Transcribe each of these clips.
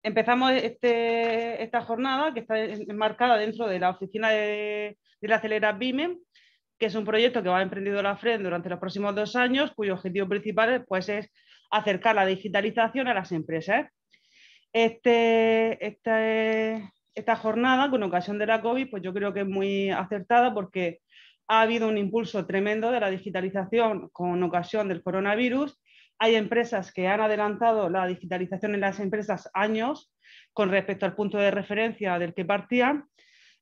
empezamos esta jornada que está enmarcada dentro de la oficina de la Acelera BIME, que es un proyecto que va emprendido la FREN durante los próximos 2 años, cuyo objetivo principal pues, es acercar la digitalización a las empresas. Esta jornada, con ocasión de la COVID, pues yo creo que es muy acertada porque ha habido un impulso tremendo de la digitalización con ocasión del coronavirus. Hay empresas que han adelantado la digitalización en las empresas años con respecto al punto de referencia del que partían.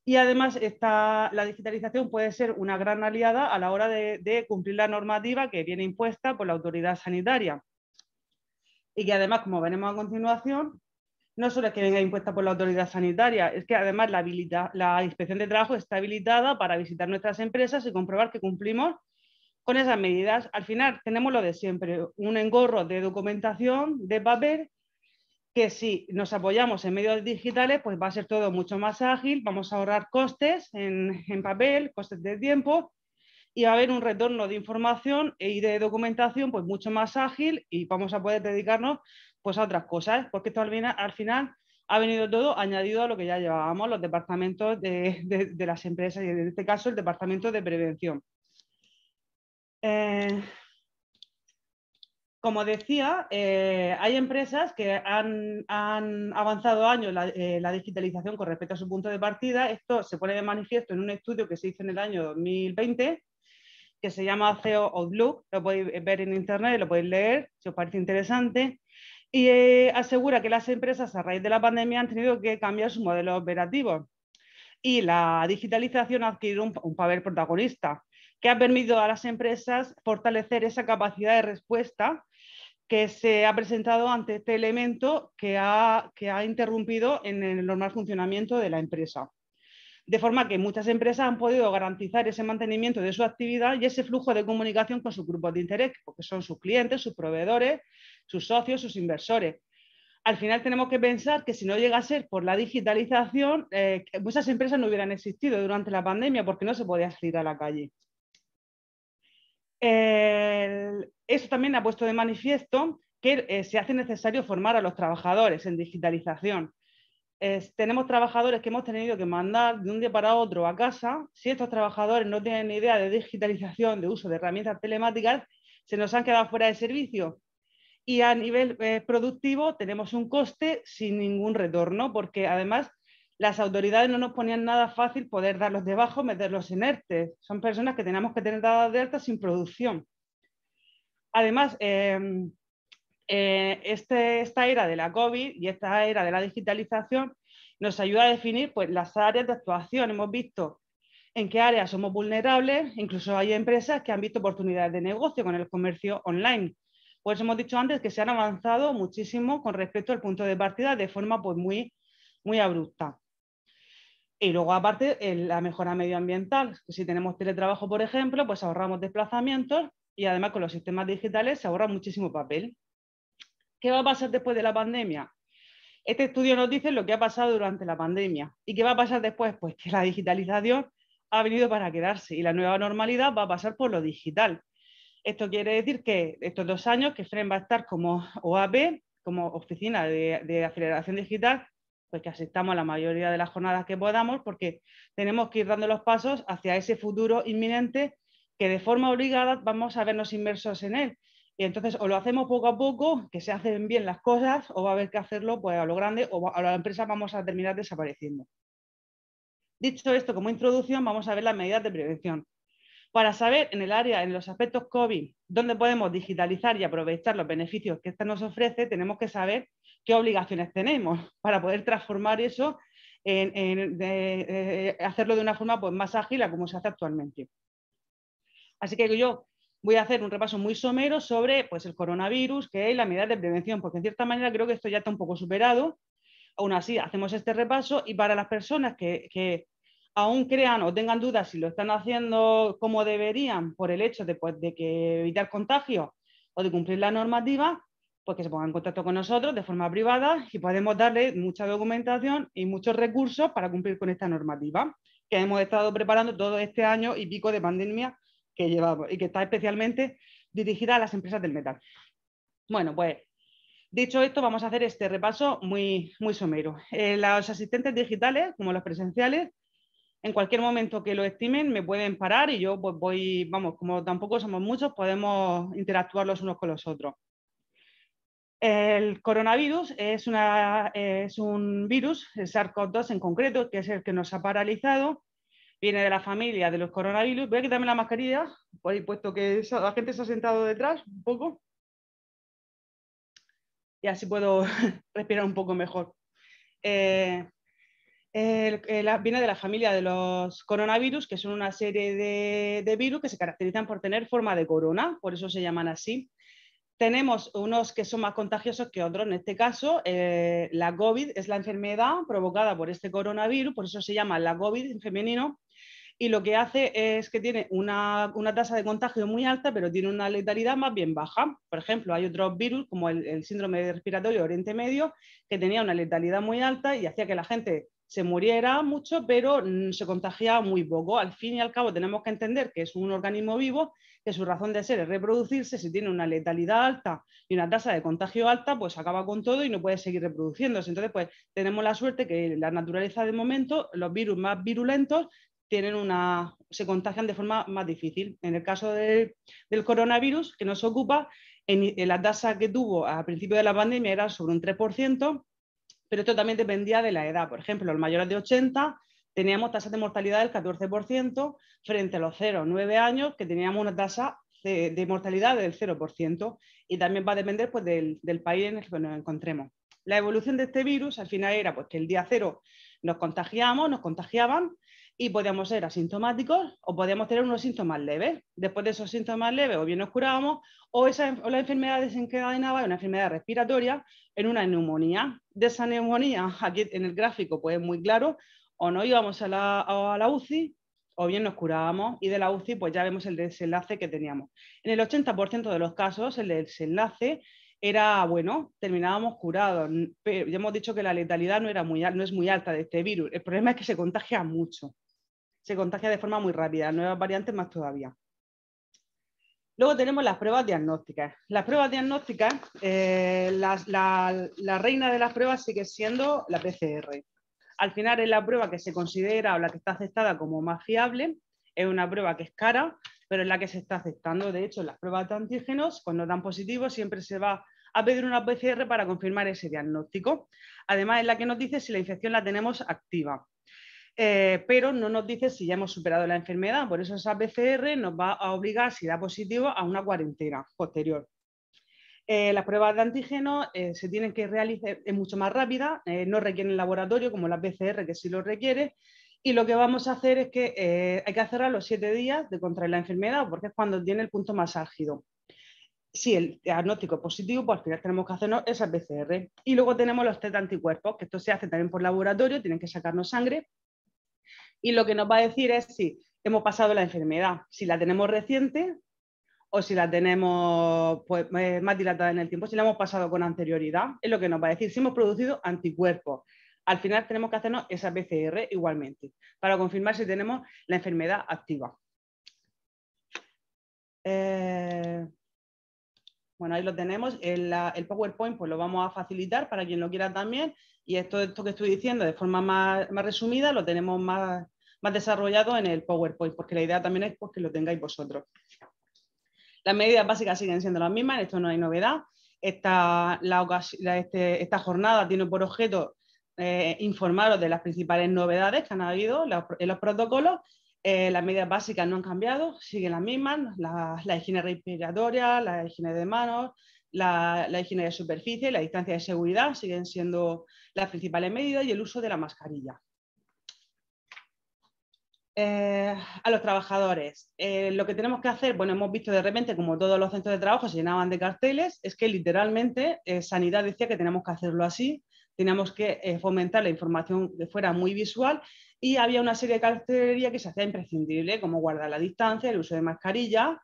Y además la digitalización puede ser una gran aliada a la hora de cumplir la normativa que viene impuesta por la autoridad sanitaria. Y que además, como veremos a continuación, no solo es que venga impuesta por la autoridad sanitaria, es que además la inspección de trabajo está habilitada para visitar nuestras empresas y comprobar que cumplimos con esas medidas. Al final tenemos lo de siempre, un engorro de documentación, de papel, que si nos apoyamos en medios digitales, pues va a ser todo mucho más ágil, vamos a ahorrar costes en papel, costes de tiempo, y va a haber un retorno de información y de documentación pues mucho más ágil y vamos a poder dedicarnos pues a otras cosas, porque esto al final ha venido todo añadido a lo que ya llevábamos, los departamentos de las empresas y en este caso el departamento de prevención. Como decía, hay empresas que han avanzado años la digitalización con respecto a su punto de partida. Esto se pone de manifiesto en un estudio que se hizo en el año 2020 que se llama CEO Outlook, lo podéis ver en internet, lo podéis leer si os parece interesante, y asegura que las empresas a raíz de la pandemia han tenido que cambiar su modelo operativo y la digitalización ha adquirido un papel protagonista que ha permitido a las empresas fortalecer esa capacidad de respuesta que se ha presentado ante este elemento que ha interrumpido en el normal funcionamiento de la empresa. De forma que muchas empresas han podido garantizar ese mantenimiento de su actividad y ese flujo de comunicación con sus grupos de interés, porque son sus clientes, sus proveedores, sus socios, sus inversores. Al final tenemos que pensar que si no llega a ser por la digitalización, muchas empresas no hubieran existido durante la pandemia porque no se podía salir a la calle. Eso también ha puesto de manifiesto que se hace necesario formar a los trabajadores en digitalización. Tenemos trabajadores que hemos tenido que mandar de un día para otro a casa. Si estos trabajadores no tienen ni idea de digitalización, de uso de herramientas telemáticas, se nos han quedado fuera de servicio. Y a nivel productivo tenemos un coste sin ningún retorno, porque además las autoridades no nos ponían nada fácil poder darlos de bajo, meterlos en ERTE. Son personas que tenemos que tener dadas de alta sin producción. Además, esta era de la COVID y esta era de la digitalización nos ayuda a definir pues, las áreas de actuación. Hemos visto en qué áreas somos vulnerables, incluso hay empresas que han visto oportunidades de negocio con el comercio online. Pues hemos dicho antes que se han avanzado muchísimo con respecto al punto de partida de forma pues, muy, muy abrupta. Y luego, aparte, la mejora medioambiental. Si tenemos teletrabajo, por ejemplo, pues ahorramos desplazamientos y además con los sistemas digitales se ahorra muchísimo papel. ¿Qué va a pasar después de la pandemia? Este estudio nos dice lo que ha pasado durante la pandemia. ¿Y qué va a pasar después? Pues que la digitalización ha venido para quedarse y la nueva normalidad va a pasar por lo digital. Esto quiere decir que estos 2 años que FREN va a estar como OAP, como oficina de aceleración digital, pues que asistamos a la mayoría de las jornadas que podamos porque tenemos que ir dando los pasos hacia ese futuro inminente que de forma obligada vamos a vernos inmersos en él. Y entonces o lo hacemos poco a poco, que se hacen bien las cosas, o va a haber que hacerlo pues, a lo grande o a la empresa vamos a terminar desapareciendo. Dicho esto, como introducción, vamos a ver las medidas de prevención. Para saber en el área, en los aspectos COVID, dónde podemos digitalizar y aprovechar los beneficios que esta nos ofrece, tenemos que saber qué obligaciones tenemos para poder transformar eso hacerlo de una forma pues, más ágil a como se hace actualmente. Así que yo voy a hacer un repaso muy somero sobre pues, el coronavirus, que es la medida de prevención, porque en cierta manera creo que esto ya está un poco superado. Aún así, hacemos este repaso y para las personas que aún crean o tengan dudas si lo están haciendo como deberían por el hecho de, pues, de que evitar contagio o de cumplir la normativa, pues que se pongan en contacto con nosotros de forma privada y podemos darle mucha documentación y muchos recursos para cumplir con esta normativa que hemos estado preparando todo este año y pico de pandemia que llevamos y que está especialmente dirigida a las empresas del metal. Bueno, pues Dicho esto, vamos a hacer este repaso muy somero. Los asistentes digitales, como los presenciales, en cualquier momento que lo estimen, me pueden parar y yo pues voy, vamos, como tampoco somos muchos, podemos interactuar los unos con los otros. El coronavirus es un virus, el SARS-CoV-2 en concreto, que es el que nos ha paralizado. Viene de la familia de los coronavirus. Voy a quitarme la mascarilla, puesto que la gente se ha sentado detrás un poco. Y así puedo respirar un poco mejor. Viene de la familia de los coronavirus, que son una serie de virus que se caracterizan por tener forma de corona, por eso se llaman así. Tenemos unos que son más contagiosos que otros. En este caso, la COVID es la enfermedad provocada por este coronavirus, por eso se llama la COVID en femenino, y lo que hace es que tiene una tasa de contagio muy alta, pero tiene una letalidad más bien baja. Por ejemplo, hay otros virus, como el síndrome respiratorio de Oriente Medio, que tenía una letalidad muy alta y hacía que la gente se muriera mucho, pero se contagiaba muy poco. Al fin y al cabo, tenemos que entender que es un organismo vivo, que su razón de ser es reproducirse. Si tiene una letalidad alta y una tasa de contagio alta, pues acaba con todo y no puede seguir reproduciéndose. Entonces, pues tenemos la suerte que la naturaleza de momento, los virus más virulentos, se contagian de forma más difícil. En el caso del coronavirus, que nos ocupa, en la tasa que tuvo al principio de la pandemia era sobre un 3%, pero esto también dependía de la edad. Por ejemplo, los mayores de 80 teníamos tasas de mortalidad del 14%, frente a los 0-9 años, que teníamos una tasa de mortalidad del 0%. Y también va a depender pues, del país en el que nos encontremos. La evolución de este virus al final era pues, que el día 0 nos contagiaban, y podíamos ser asintomáticos o podíamos tener unos síntomas leves. Después de esos síntomas leves o bien nos curábamos o la enfermedad desencadenaba en una enfermedad respiratoria, en una neumonía. De esa neumonía, aquí en el gráfico pues es muy claro, o no íbamos a la UCI o bien nos curábamos, y de la UCI pues ya vemos el desenlace que teníamos. En el 80% de los casos el desenlace era bueno, terminábamos curados. Pero ya hemos dicho que la letalidad no es muy alta de este virus. El problema es que se contagia mucho. Se contagia de forma muy rápida, nuevas variantes más todavía. Luego tenemos las pruebas diagnósticas. Las pruebas diagnósticas, la reina de las pruebas sigue siendo la PCR. Al final es la prueba que se considera o la que está aceptada como más fiable. Es una prueba que es cara, pero es la que se está aceptando. De hecho, las pruebas de antígenos, cuando dan positivo, siempre se va a pedir una PCR para confirmar ese diagnóstico. Además, es la que nos dice si la infección la tenemos activa. Pero no nos dice si ya hemos superado la enfermedad. Por eso esa PCR nos va a obligar, si da positivo, a una cuarentena posterior. Las pruebas de antígeno se tienen que realizar, es mucho más rápida, no requieren laboratorio como la PCR, que sí lo requiere, y lo que vamos a hacer es que hay que hacerla a los 7 días de contraer la enfermedad, porque es cuando tiene el punto más álgido. Si el diagnóstico es positivo, pues al final tenemos que hacernos esa PCR. Y luego tenemos los test de anticuerpos, que esto se hace también por laboratorio, tienen que sacarnos sangre, y lo que nos va a decir es si hemos pasado la enfermedad, si la tenemos reciente o si la tenemos pues, más dilatada en el tiempo, si la hemos pasado con anterioridad, es lo que nos va a decir si hemos producido anticuerpos. Al final tenemos que hacernos esa PCR igualmente, para confirmar si tenemos la enfermedad activa. Bueno, ahí lo tenemos. El PowerPoint pues lo vamos a facilitar para quien lo quiera también. Y esto que estoy diciendo de forma más resumida lo tenemos más desarrollado en el PowerPoint, porque la idea también es pues, que lo tengáis vosotros. Las medidas básicas siguen siendo las mismas, en esto no hay novedad. Esta jornada tiene por objeto informaros de las principales novedades que han habido en los protocolos. Las medidas básicas no han cambiado, siguen las mismas, la higiene respiratoria, la higiene de manos, la higiene de superficie, la distancia de seguridad siguen siendo las principales medidas, y el uso de la mascarilla. A los trabajadores, lo que tenemos que hacer, bueno, hemos visto de repente como todos los centros de trabajo se llenaban de carteles, es que literalmente Sanidad decía que tenemos que hacerlo así, teníamos que fomentar la información que fuera muy visual, y había una serie de cartelería que se hacía imprescindible, como guardar la distancia, el uso de mascarilla,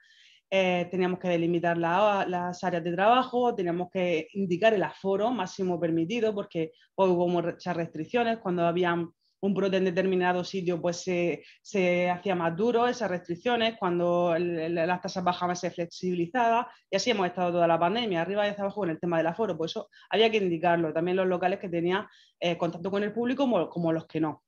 teníamos que delimitar las áreas de trabajo, teníamos que indicar el aforo máximo permitido, porque hubo muchas restricciones cuando habían un brote en determinado sitio, pues se hacía más duro esas restricciones, cuando las tasas bajaban se flexibilizaba, y así hemos estado toda la pandemia, arriba y hacia abajo con el tema del aforo, pues eso había que indicarlo, también los locales que tenían contacto con el público como los que no.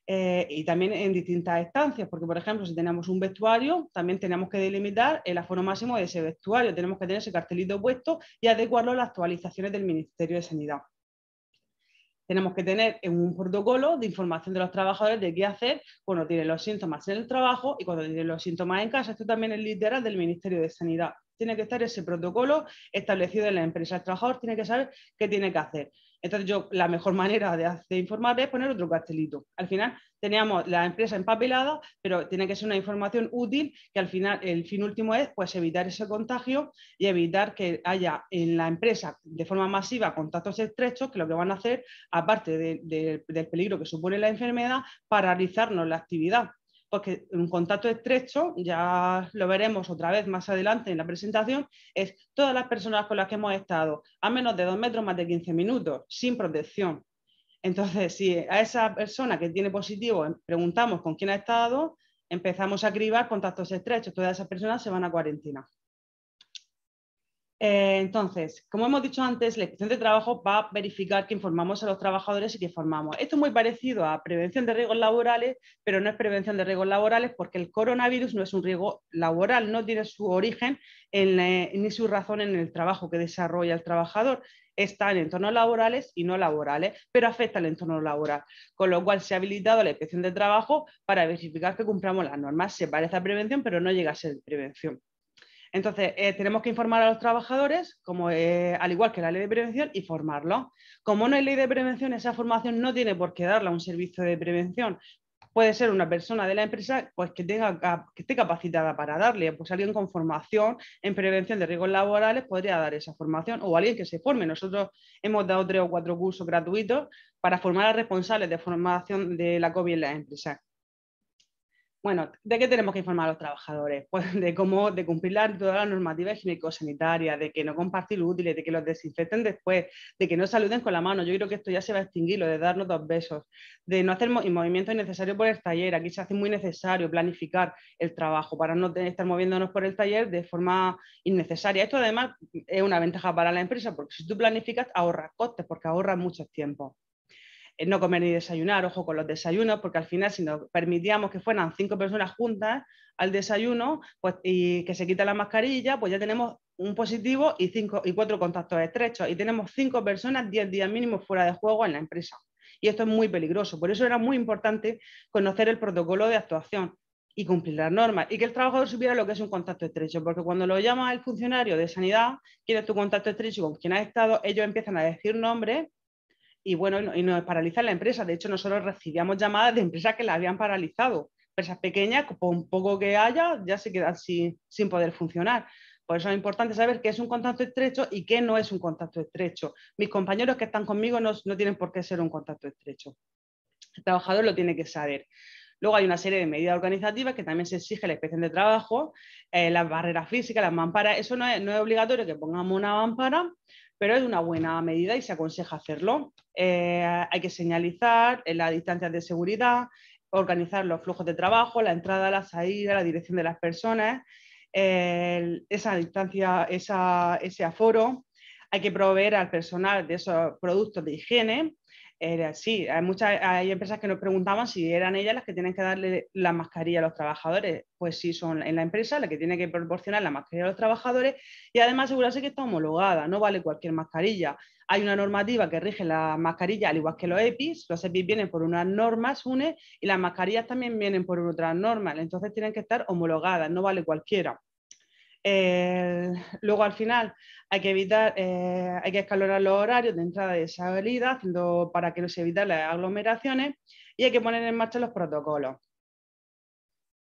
Y también en distintas estancias, porque por ejemplo, si tenemos un vestuario, también tenemos que delimitar el aforo máximo de ese vestuario, tenemos que tener ese cartelito puesto y adecuarlo a las actualizaciones del Ministerio de Sanidad. Tenemos que tener un protocolo de información de los trabajadores de qué hacer cuando tienen los síntomas en el trabajo y cuando tienen los síntomas en casa. Esto también es literal del Ministerio de Sanidad. Tiene que estar ese protocolo establecido en la empresa. El trabajador tiene que saber qué tiene que hacer. Entonces, la mejor manera de informar es poner otro cartelito. Al final, teníamos la empresa empapelada, pero tiene que ser una información útil, que al final el fin último es pues, evitar ese contagio y evitar que haya en la empresa de forma masiva contactos estrechos, que lo que van a hacer, aparte del peligro que supone la enfermedad, paralizarnos la actividad. Porque un contacto estrecho, ya lo veremos otra vez más adelante en la presentación, es todas las personas con las que hemos estado a menos de 2 metros, más de 15 minutos, sin protección. Entonces, si a esa persona que tiene positivo preguntamos con quién ha estado, empezamos a cribar contactos estrechos, todas esas personas se van a cuarentena. Entonces, como hemos dicho antes, la inspección de trabajo va a verificar que informamos a los trabajadores y que formamos. Esto es muy parecido a prevención de riesgos laborales, pero no es prevención de riesgos laborales porque el coronavirus no es un riesgo laboral, no tiene su origen ni su razón en el trabajo que desarrolla el trabajador. Está en entornos laborales y no laborales, pero afecta al entorno laboral, con lo cual se ha habilitado la inspección de trabajo para verificar que cumplamos las normas. Se parece a prevención, pero no llega a ser prevención. Entonces, tenemos que informar a los trabajadores, al igual que la ley de prevención, y formarlos. Como no hay ley de prevención, esa formación no tiene por qué darla a un servicio de prevención. Puede ser una persona de la empresa pues, que esté capacitada para darle, pues alguien con formación en prevención de riesgos laborales podría dar esa formación, o alguien que se forme. Nosotros hemos dado 3 o 4 cursos gratuitos para formar a responsables de formación de la COVID en las empresas. Bueno, ¿de qué tenemos que informar a los trabajadores? Pues de cumplir toda la normativa higiénico-sanitaria, de que no compartir útiles, de que los desinfecten después, de que no saluden con la mano. Yo creo que esto ya se va a extinguir, lo de darnos 2 besos, de no hacer movimientos innecesarios por el taller. Aquí se hace muy necesario planificar el trabajo para no estar moviéndonos por el taller de forma innecesaria. Esto además es una ventaja para la empresa porque si tú planificas ahorras costes porque ahorras mucho tiempo. No comer ni desayunar, ojo con los desayunos, porque al final si nos permitíamos que fueran 5 personas juntas al desayuno pues, y que se quita la mascarilla, pues ya tenemos un positivo y 4 contactos estrechos y tenemos 5 personas 10 días mínimo fuera de juego en la empresa. Y esto es muy peligroso, por eso era muy importante conocer el protocolo de actuación y cumplir las normas y que el trabajador supiera lo que es un contacto estrecho, porque cuando lo llama el funcionario de sanidad, quién es tu contacto estrecho y con quién has estado, ellos empiezan a decir nombres y bueno, y nos paralizan la empresa. De hecho, nosotros recibíamos llamadas de empresas que la habían paralizado. Empresas pequeñas, por un poco que haya, ya se quedan sin poder funcionar. Por eso es importante saber qué es un contacto estrecho y qué no es un contacto estrecho. Mis compañeros que están conmigo no tienen por qué ser un contacto estrecho. El trabajador lo tiene que saber. Luego hay una serie de medidas organizativas que también se exige la inspección de trabajo, las barreras físicas, las mamparas. Eso no es obligatorio que pongamos una mampara, pero es una buena medida y se aconseja hacerlo. Hay que señalizar las distancias de seguridad, organizar los flujos de trabajo, la entrada, la salida, la dirección de las personas, esa distancia, ese aforo. Hay que proveer al personal de esos productos de higiene. Sí, hay empresas que nos preguntaban si eran ellas las que tienen que darle la mascarilla a los trabajadores. Pues sí, son en la empresa la que tiene que proporcionar la mascarilla a los trabajadores y además asegurarse que está homologada, no vale cualquier mascarilla. Hay una normativa que rige la mascarilla, al igual que los EPIs. Los EPIs vienen por unas normas, UNE, y las mascarillas también vienen por otras normas. Entonces tienen que estar homologadas, no vale cualquiera. Luego al final hay que escalonar los horarios de entrada y de salida para que no se eviten las aglomeraciones y hay que poner en marcha los protocolos.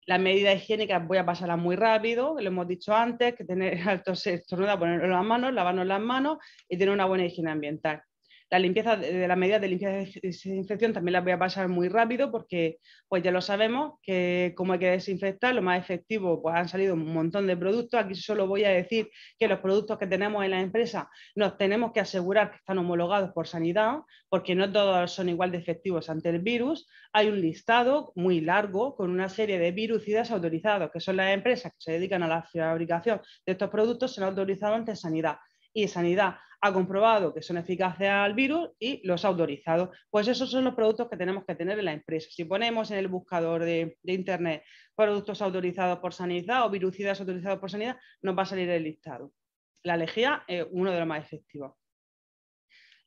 Las medidas higiénicas voy a pasarlas muy rápido, lo hemos dicho antes, que tener alto estornudar, ponerlo en las manos, lavarnos las manos y tener una buena higiene ambiental. La limpieza de las medidas de limpieza y desinfección también las voy a pasar muy rápido porque pues ya lo sabemos que como hay que desinfectar, lo más efectivo, pues han salido un montón de productos. Aquí solo voy a decir que los productos que tenemos en la empresa nos tenemos que asegurar que están homologados por sanidad, porque no todos son igual de efectivos ante el virus. Hay un listado muy largo con una serie de virucidas autorizados, que son las empresas que se dedican a la fabricación de estos productos, se han autorizado ante sanidad. Y sanidad ha comprobado que son eficaces al virus y los ha autorizado. Pues esos son los productos que tenemos que tener en la empresa. Si ponemos en el buscador de internet productos autorizados por sanidad o virucidas autorizados por sanidad, nos va a salir el listado. La lejía es uno de los más efectivos.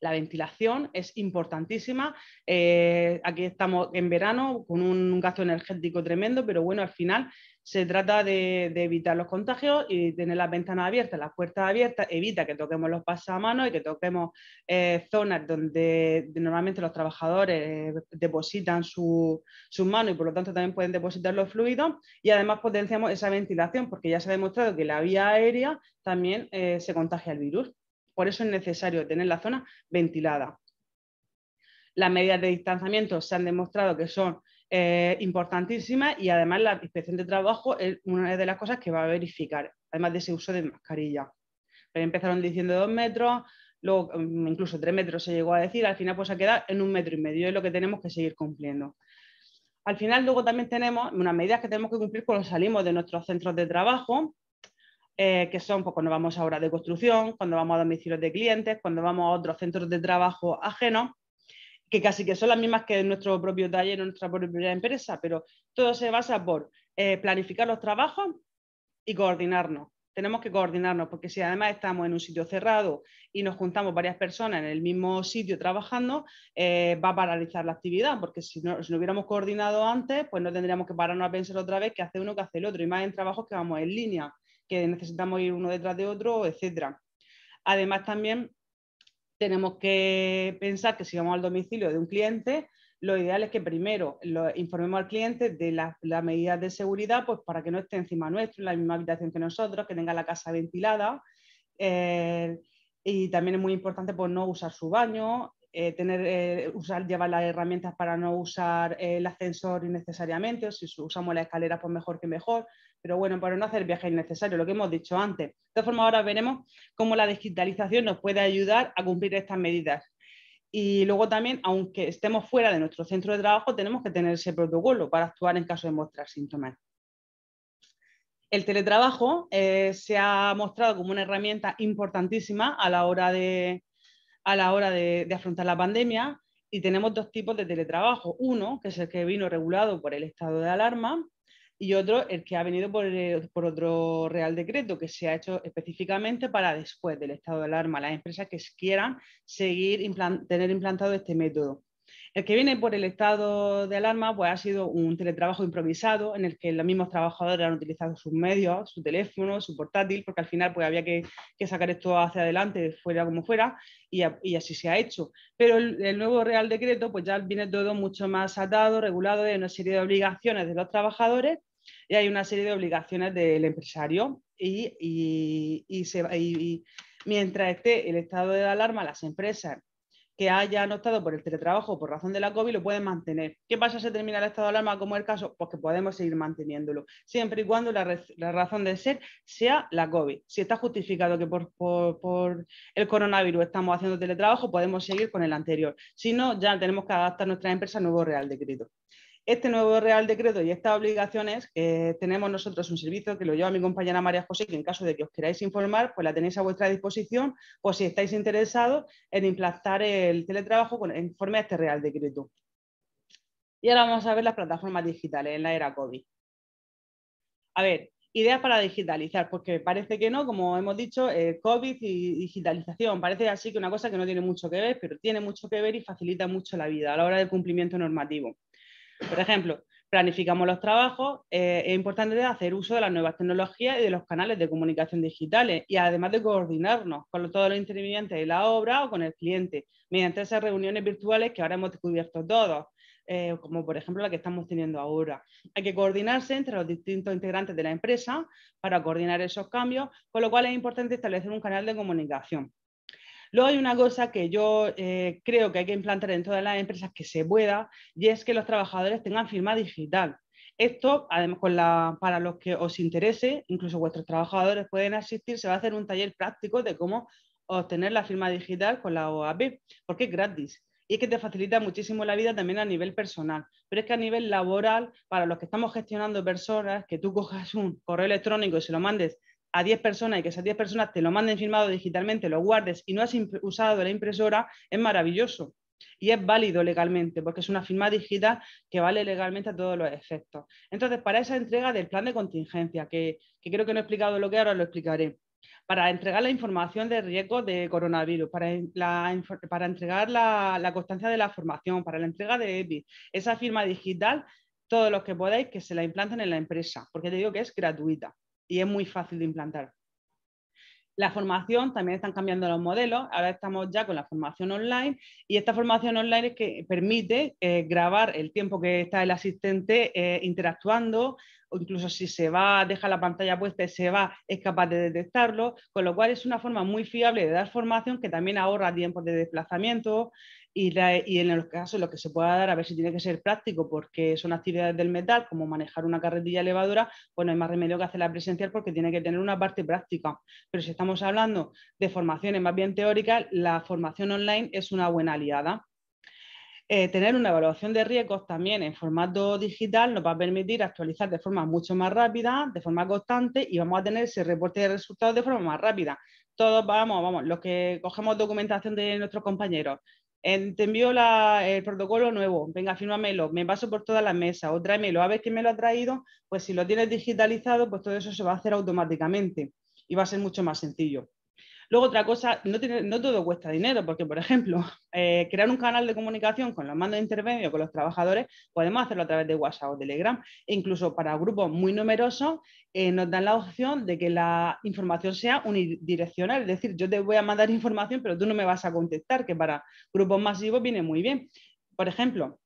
La ventilación es importantísima. Aquí estamos en verano con un gasto energético tremendo, pero bueno, al final se trata de evitar los contagios y tener las ventanas abiertas, las puertas abiertas, evita que toquemos los pasamanos y que toquemos zonas donde normalmente los trabajadores depositan sus manos y por lo tanto también pueden depositar los fluidos, y además potenciamos esa ventilación porque ya se ha demostrado que la vía aérea también se contagia el virus. Por eso es necesario tener la zona ventilada. Las medidas de distanciamiento se han demostrado que son importantísimas y además la inspección de trabajo es una de las cosas que va a verificar, además de ese uso de mascarilla. Pero empezaron diciendo 2 metros, luego incluso 3 metros se llegó a decir, al final pues se queda en 1,5 metros, es lo que tenemos que seguir cumpliendo. Al final luego también tenemos unas medidas que tenemos que cumplir cuando salimos de nuestros centros de trabajo, que son pues, cuando vamos a horas de construcción, cuando vamos a domicilios de clientes, cuando vamos a otros centros de trabajo ajenos, que casi que son las mismas que en nuestro propio taller o nuestra propia empresa, pero todo se basa por planificar los trabajos y coordinarnos. Tenemos que coordinarnos porque si además estamos en un sitio cerrado y nos juntamos varias personas en el mismo sitio trabajando, va a paralizar la actividad, porque si no hubiéramos coordinado antes, pues no tendríamos que pararnos a pensar otra vez qué hace uno, qué hace el otro, y más en trabajos que vamos en línea, que necesitamos ir uno detrás de otro, etcétera. Además, también tenemos que pensar que si vamos al domicilio de un cliente, lo ideal es que primero lo informemos al cliente de las medidas de seguridad, pues para que no esté encima nuestro, en la misma habitación que nosotros, que tenga la casa ventilada. Y también es muy importante pues, no usar su baño, llevar las herramientas para no usar el ascensor innecesariamente, o si usamos la escalera, pues mejor que mejor, pero bueno, para no hacer viajes innecesarios, lo que hemos dicho antes. De todas formas, ahora veremos cómo la digitalización nos puede ayudar a cumplir estas medidas. Y luego también, aunque estemos fuera de nuestro centro de trabajo, tenemos que tener ese protocolo para actuar en caso de mostrar síntomas. El teletrabajo se ha mostrado como una herramienta importantísima a la hora de afrontar la pandemia, y tenemos dos tipos de teletrabajo. Uno, que es el que vino regulado por el estado de alarma, y otro, el que ha venido por otro Real Decreto, que se ha hecho específicamente para después del estado de alarma, las empresas que quieran tener implantado este método. El que viene por el estado de alarma pues, ha sido un teletrabajo improvisado en el que los mismos trabajadores han utilizado sus medios, su teléfono, su portátil, porque al final pues, había que sacar esto hacia adelante, fuera como fuera, y así se ha hecho. Pero el nuevo Real Decreto pues, ya viene todo mucho más atado, regulado, hay una serie de obligaciones de los trabajadores y hay una serie de obligaciones del empresario. Y mientras esté el estado de alarma, las empresas que hayan optado por el teletrabajo por razón de la COVID lo pueden mantener. ¿Qué pasa si termina el estado de alarma, como es el caso? Pues que podemos seguir manteniéndolo, siempre y cuando la razón de ser sea la COVID. Si está justificado que por el coronavirus estamos haciendo teletrabajo, podemos seguir con el anterior. Si no, ya tenemos que adaptar nuestra empresa al nuevo Real Decreto. Este nuevo Real Decreto y estas obligaciones, tenemos nosotros un servicio que lo lleva mi compañera María José, que en caso de que os queráis informar, pues la tenéis a vuestra disposición, pues si estáis interesados en implantar el teletrabajo conforme a este Real Decreto. Y ahora vamos a ver las plataformas digitales en la era COVID. A ver, ideas para digitalizar, porque parece que no, como hemos dicho, COVID y digitalización, parece así que una cosa que no tiene mucho que ver, pero tiene mucho que ver y facilita mucho la vida a la hora del cumplimiento normativo. Por ejemplo, planificamos los trabajos, es importante hacer uso de las nuevas tecnologías y de los canales de comunicación digitales, y además de coordinarnos con todos los intervinientes de la obra o con el cliente, mediante esas reuniones virtuales que ahora hemos descubierto todos, como por ejemplo la que estamos teniendo ahora. Hay que coordinarse entre los distintos integrantes de la empresa para coordinar esos cambios, con lo cual es importante establecer un canal de comunicación. Luego hay una cosa que yo creo que hay que implantar en todas las empresas que se pueda, y es que los trabajadores tengan firma digital. Esto, además, para los que os interese, incluso vuestros trabajadores pueden asistir, se va a hacer un taller práctico de cómo obtener la firma digital con la OAP, porque es gratis. Y es que te facilita muchísimo la vida también a nivel personal. Pero es que a nivel laboral, para los que estamos gestionando personas, que tú cojas un correo electrónico y se lo mandes a 10 personas y que esas 10 personas te lo manden firmado digitalmente, lo guardes y no has usado la impresora, es maravilloso. Y es válido legalmente, porque es una firma digital que vale legalmente a todos los efectos. Entonces, para esa entrega del plan de contingencia, que creo que no he explicado lo que ahora lo explicaré, para entregar la información de riesgo de coronavirus, para entregar la constancia de la formación, para la entrega de EPI, esa firma digital, todos los que podáis que se la implanten en la empresa, porque te digo que es gratuita y es muy fácil de implantar. La formación, también están cambiando los modelos, ahora estamos ya con la formación online y esta formación online es que permite grabar el tiempo que está el asistente interactuando, o incluso si se va, deja la pantalla puesta y se va, es capaz de detectarlo, con lo cual es una forma muy fiable de dar formación que también ahorra tiempos de desplazamiento y en los casos en los que se pueda dar, a ver si tiene que ser práctico porque son actividades del metal, como manejar una carretilla elevadora, pues no hay más remedio que hacerla presencial porque tiene que tener una parte práctica. Pero si estamos hablando de formaciones más bien teóricas, la formación online es una buena aliada. Tener una evaluación de riesgos también en formato digital nos va a permitir actualizar de forma mucho más rápida, de forma constante, y vamos a tener ese reporte de resultados de forma más rápida. Todos vamos, los que cogemos documentación de nuestros compañeros, te envío el protocolo nuevo, venga, fírmamelo, me paso por todas las mesas, o tráemelo, a ver quién me lo ha traído, pues si lo tienes digitalizado, pues todo eso se va a hacer automáticamente y va a ser mucho más sencillo. Luego otra cosa, no todo cuesta dinero, porque por ejemplo, crear un canal de comunicación con los mandos de intermedio, con los trabajadores, podemos hacerlo a través de WhatsApp o Telegram. E incluso para grupos muy numerosos nos dan la opción de que la información sea unidireccional, es decir, yo te voy a mandar información, pero tú no me vas a contestar, que para grupos masivos viene muy bien. Por ejemplo,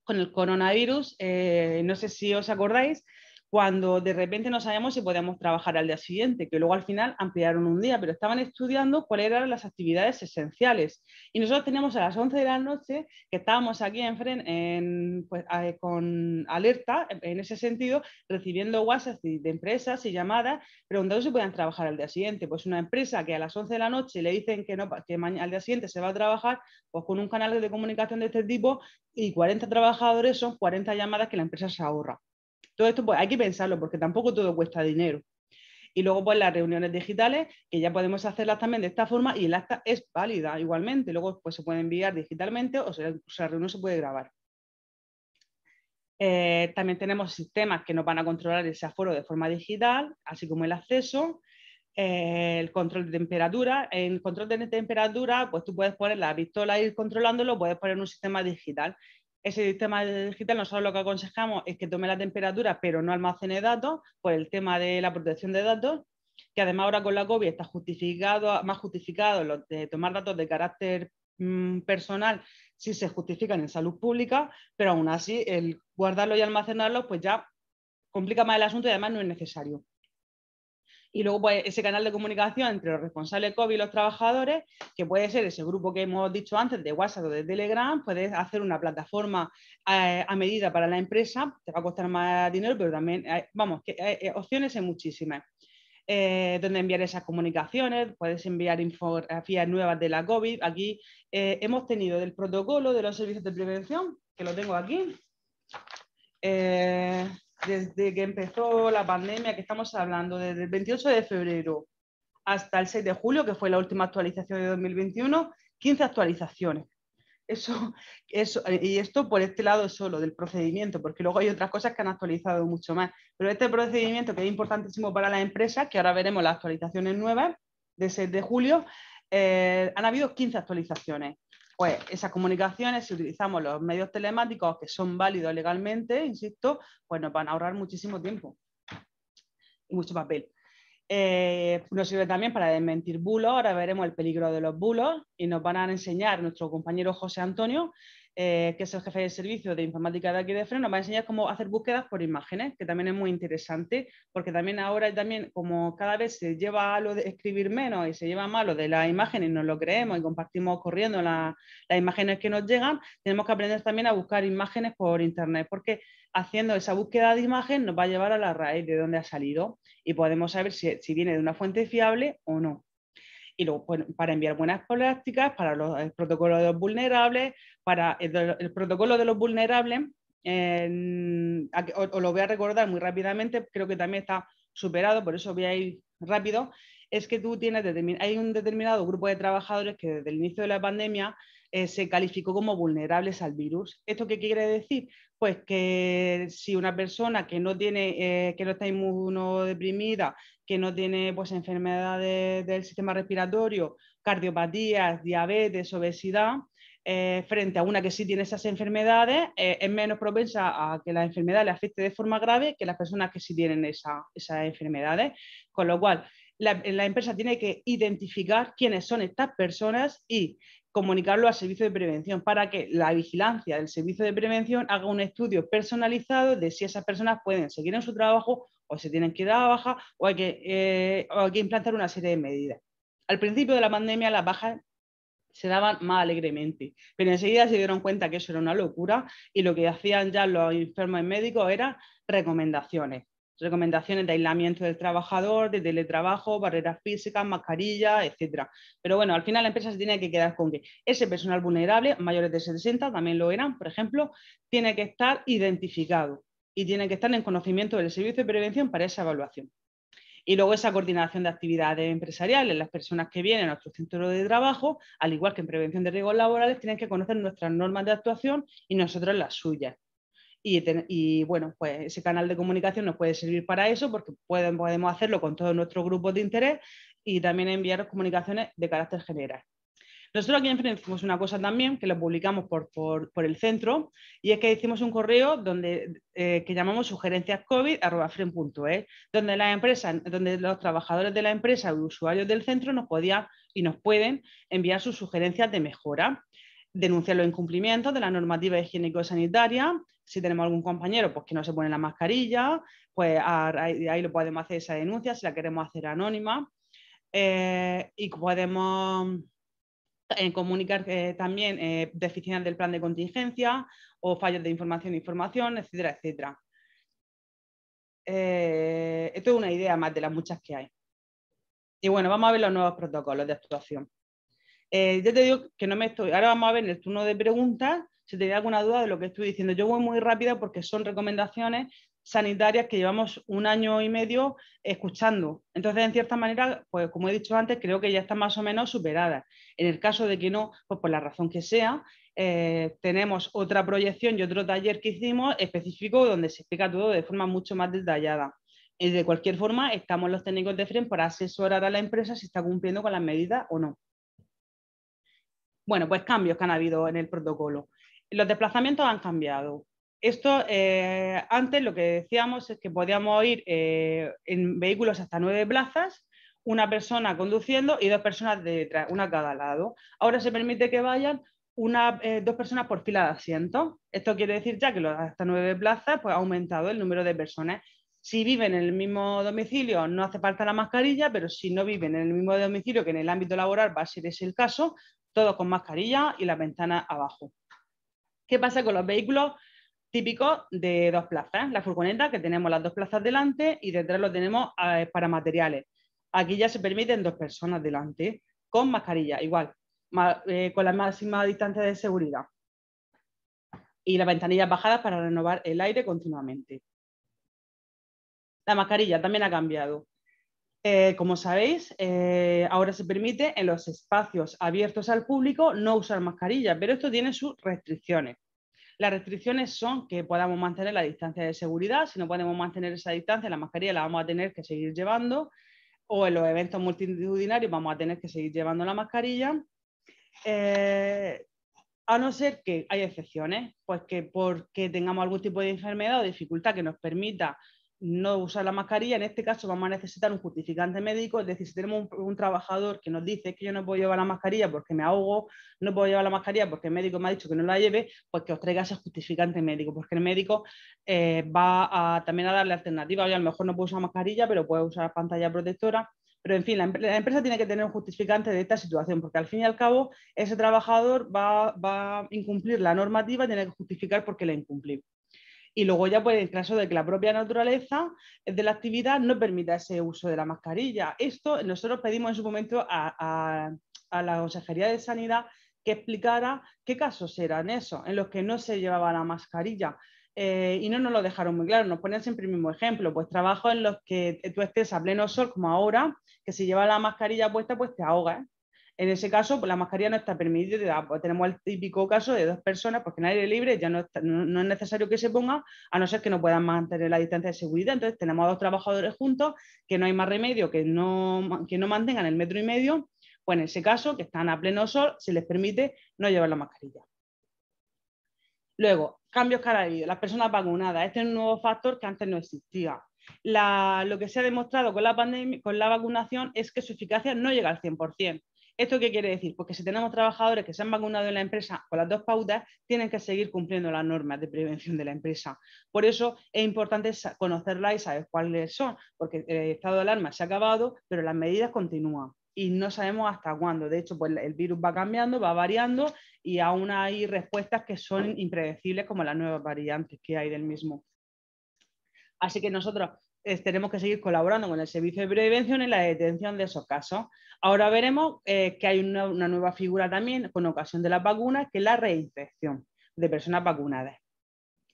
con el coronavirus, no sé si os acordáis, cuando de repente no sabíamos si podíamos trabajar al día siguiente, que luego al final ampliaron un día, pero estaban estudiando cuáles eran las actividades esenciales. Y nosotros teníamos a las 11 de la noche, que estábamos aquí con alerta, en ese sentido, recibiendo WhatsApp de empresas y llamadas, preguntando si podían trabajar al día siguiente. Pues una empresa que a las 11 de la noche le dicen que, no, que al día siguiente se va a trabajar, pues con un canal de comunicación de este tipo y 40 trabajadores son 40 llamadas que la empresa se ahorra. Todo esto pues hay que pensarlo porque tampoco todo cuesta dinero. Y luego pues las reuniones digitales que ya podemos hacerlas también de esta forma y el acta es válida igualmente. Luego pues se puede enviar digitalmente o sea, la reunión se puede grabar. También tenemos sistemas que nos van a controlar ese aforo de forma digital, así como el acceso, el control de temperatura. En control de temperatura, pues tú puedes poner la pistola e ir controlándolo, puedes poner un sistema digital. Ese sistema digital nosotros lo que aconsejamos es que tome la temperatura, pero no almacene datos, por el tema de la protección de datos, que además ahora con la COVID está más justificado lo de tomar datos de carácter personal si se justifican en salud pública, pero aún así el guardarlo y almacenarlo pues ya complica más el asunto y además no es necesario. Y luego pues, ese canal de comunicación entre los responsables COVID y los trabajadores, que puede ser ese grupo que hemos dicho antes de WhatsApp o de Telegram, puedes hacer una plataforma a medida para la empresa, te va a costar más dinero, pero también, opciones hay muchísimas. Donde enviar esas comunicaciones, puedes enviar infografías nuevas de la COVID. Aquí hemos tenido del protocolo de los servicios de prevención, que lo tengo aquí. Desde que empezó la pandemia, que estamos hablando, desde el 28 de febrero hasta el 6 de julio, que fue la última actualización de 2021, 15 actualizaciones. Y esto por este lado solo del procedimiento, porque luego hay otras cosas que han actualizado mucho más. Pero este procedimiento, que es importantísimo para las empresas, que ahora veremos las actualizaciones nuevas de 6 de julio, han habido 15 actualizaciones. Pues esas comunicaciones, si utilizamos los medios telemáticos que son válidos legalmente, insisto, pues nos van a ahorrar muchísimo tiempo y mucho papel. Nos sirve también para desmentir bulos. Ahora veremos el peligro de los bulos y nos van a enseñar nuestro compañero José Antonio que es el jefe de servicio de informática de aquí de Fren, nos va a enseñar cómo hacer búsquedas por imágenes, que también es muy interesante, porque también ahora también como cada vez se lleva a lo de escribir menos y se lleva más lo de las imágenes y nos lo creemos y compartimos corriendo las imágenes que nos llegan, tenemos que aprender también a buscar imágenes por internet, porque haciendo esa búsqueda de imagen nos va a llevar a la raíz de dónde ha salido y podemos saber si viene de una fuente fiable o no. Y luego, pues, para enviar buenas prácticas, para el protocolo de los vulnerables, para el protocolo de los vulnerables, os lo voy a recordar muy rápidamente, creo que también está superado, por eso voy a ir rápido, es que tú tienes hay un determinado grupo de trabajadores que desde el inicio de la pandemia se calificó como vulnerables al virus. ¿Esto qué quiere decir? Pues que si una persona que no tiene, que no está inmunodeprimida, que no tiene pues enfermedades del sistema respiratorio, cardiopatías, diabetes, obesidad, frente a una que sí tiene esas enfermedades, es menos propensa a que la enfermedad le afecte de forma grave que las personas que sí tienen esas enfermedades. Con lo cual, la empresa tiene que identificar quiénes son estas personas y comunicarlo al servicio de prevención para que la vigilancia del servicio de prevención haga un estudio personalizado de si esas personas pueden seguir en su trabajo o se tienen que ir a la baja o hay que implantar una serie de medidas. Al principio de la pandemia las bajas se daban más alegremente, pero enseguida se dieron cuenta que eso era una locura y lo que hacían ya los enfermos médicos eran recomendaciones de aislamiento del trabajador, de teletrabajo, barreras físicas, mascarillas, etcétera. Pero bueno, al final la empresa se tiene que quedar con que ese personal vulnerable, mayores de 60, también lo eran, por ejemplo, tiene que estar identificado y tiene que estar en conocimiento del servicio de prevención para esa evaluación. Y luego esa coordinación de actividades empresariales, las personas que vienen a nuestro centro de trabajo, al igual que en prevención de riesgos laborales, tienen que conocer nuestras normas de actuación y nosotros las suyas. Y bueno, pues ese canal de comunicación nos puede servir para eso porque podemos hacerlo con todos nuestros grupos de interés y también enviar comunicaciones de carácter general. Nosotros aquí en Fren hicimos una cosa también, que lo publicamos por el centro, y es que hicimos un correo que llamamos sugerenciascovid@fren.es, donde las empresas, donde los trabajadores de la empresa y usuarios del centro nos podían y nos pueden enviar sus sugerencias de mejora, denunciar los incumplimientos de la normativa higiénico-sanitaria, si tenemos algún compañero pues, que no se pone la mascarilla, pues ahí lo podemos hacer esa denuncia, si la queremos hacer anónima, y podemos comunicar también deficiencias del plan de contingencia o fallos de información, etcétera, etcétera. Esto es una idea más de las muchas que hay. Y bueno, vamos a ver los nuevos protocolos de actuación. Ya te digo que no me estoy... Ahora vamos a ver en el turno de preguntas si tenéis alguna duda de lo que estoy diciendo. Yo voy muy rápida porque son recomendaciones sanitarias que llevamos 1 año y medio escuchando. Entonces, en cierta manera, pues como he dicho antes, creo que ya están más o menos superadas. En el caso de que no, pues por la razón que sea, tenemos otra proyección y otro taller que hicimos específico donde se explica todo de forma mucho más detallada. Y de cualquier forma, estamos los técnicos de Fren para asesorar a la empresa si está cumpliendo con las medidas o no. Bueno, pues cambios que han habido en el protocolo. Los desplazamientos han cambiado. Esto, antes lo que decíamos es que podíamos ir en vehículos hasta 9 plazas, una persona conduciendo y 2 personas detrás, una a cada lado. Ahora se permite que vayan 2 personas por fila de asientos. Esto quiere decir ya que hasta 9 plazas pues, ha aumentado el número de personas. Si viven en el mismo domicilio no hace falta la mascarilla, pero si no viven en el mismo domicilio, que en el ámbito laboral va a ser ese el caso, todos con mascarilla y las ventanas abajo. ¿Qué pasa con los vehículos típicos de 2 plazas? La furgoneta, que tenemos las 2 plazas delante y detrás lo tenemos para materiales. Aquí ya se permiten 2 personas delante con mascarilla, igual, con la máxima distancia de seguridad. Y las ventanillas bajadas para renovar el aire continuamente. La mascarilla también ha cambiado. Como sabéis, ahora se permite en los espacios abiertos al público no usar mascarilla, pero esto tiene sus restricciones. Las restricciones son que podamos mantener la distancia de seguridad. Si no podemos mantener esa distancia, la mascarilla la vamos a tener que seguir llevando, o en los eventos multitudinarios vamos a tener que seguir llevando la mascarilla, a no ser que hay excepciones, pues que porque tengamos algún tipo de enfermedad o dificultad que nos permita no usar la mascarilla, en este caso vamos a necesitar un justificante médico, es decir, si tenemos un trabajador que nos dice que yo no puedo llevar la mascarilla porque me ahogo, no puedo llevar la mascarilla porque el médico me ha dicho que no la lleve, pues que os traiga ese justificante médico, porque el médico va también a darle alternativas. Oye, a lo mejor no puedo usar mascarilla, pero puede usar pantalla protectora. Pero, en fin, la empresa tiene que tener un justificante de esta situación, porque al fin y al cabo ese trabajador va a incumplir la normativa y tiene que justificar por qué la incumplió. Y luego ya, pues, en caso de que la propia naturaleza de la actividad no permita ese uso de la mascarilla. Esto nosotros pedimos en su momento a la Consejería de Sanidad que explicara qué casos eran esos en los que no se llevaba la mascarilla. Y no nos lo dejaron muy claro, nos ponen siempre el mismo ejemplo, pues trabajos en los que tú estés a pleno sol, como ahora, que si llevas la mascarilla puesta, pues te ahogas. En ese caso, pues la mascarilla no está permitida. Pues tenemos el típico caso de 2 personas, porque en aire libre ya no es necesario que se ponga, a no ser que no puedan mantener la distancia de seguridad. Entonces tenemos a 2 trabajadores juntos, que no hay más remedio que no mantengan el 1,5 metros, pues en ese caso, que están a pleno sol, se les permite no llevar la mascarilla. Luego, cambios que ha habido, las personas vacunadas. Este es un nuevo factor que antes no existía. Lo que se ha demostrado con la pandemia, con la vacunación, es que su eficacia no llega al 100%. ¿Esto qué quiere decir? Porque si tenemos trabajadores que se han vacunado en la empresa con las 2 pautas, tienen que seguir cumpliendo las normas de prevención de la empresa. Por eso es importante conocerlas y saber cuáles son, porque el estado de alarma se ha acabado, pero las medidas continúan y no sabemos hasta cuándo. De hecho, pues el virus va cambiando, va variando y aún hay respuestas que son impredecibles, como las nuevas variantes que hay del mismo. Así que nosotros tenemos que seguir colaborando con el servicio de prevención en la detención de esos casos. Ahora veremos que hay una nueva figura también con ocasión de las vacunas, que es la reinfección de personas vacunadas,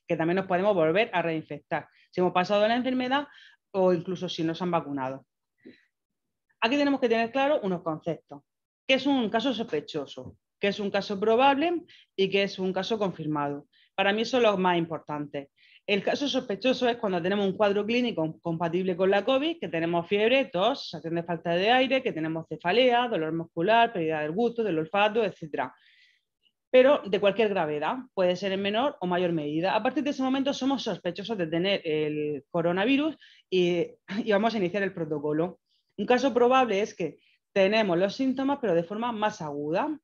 que también nos podemos volver a reinfectar si hemos pasado la enfermedad o incluso si nos han vacunado. Aquí tenemos que tener claro unos conceptos. ¿Qué es un caso sospechoso? ¿Qué es un caso probable? ¿Y qué es un caso confirmado? Para mí son los más importantes. El caso sospechoso es cuando tenemos un cuadro clínico compatible con la COVID, que tenemos fiebre, tos, sensación de falta de aire, que tenemos cefalea, dolor muscular, pérdida del gusto, del olfato, etc. Pero de cualquier gravedad, puede ser en menor o mayor medida. A partir de ese momento somos sospechosos de tener el coronavirus y vamos a iniciar el protocolo. Un caso probable es que tenemos los síntomas, pero de forma más aguda.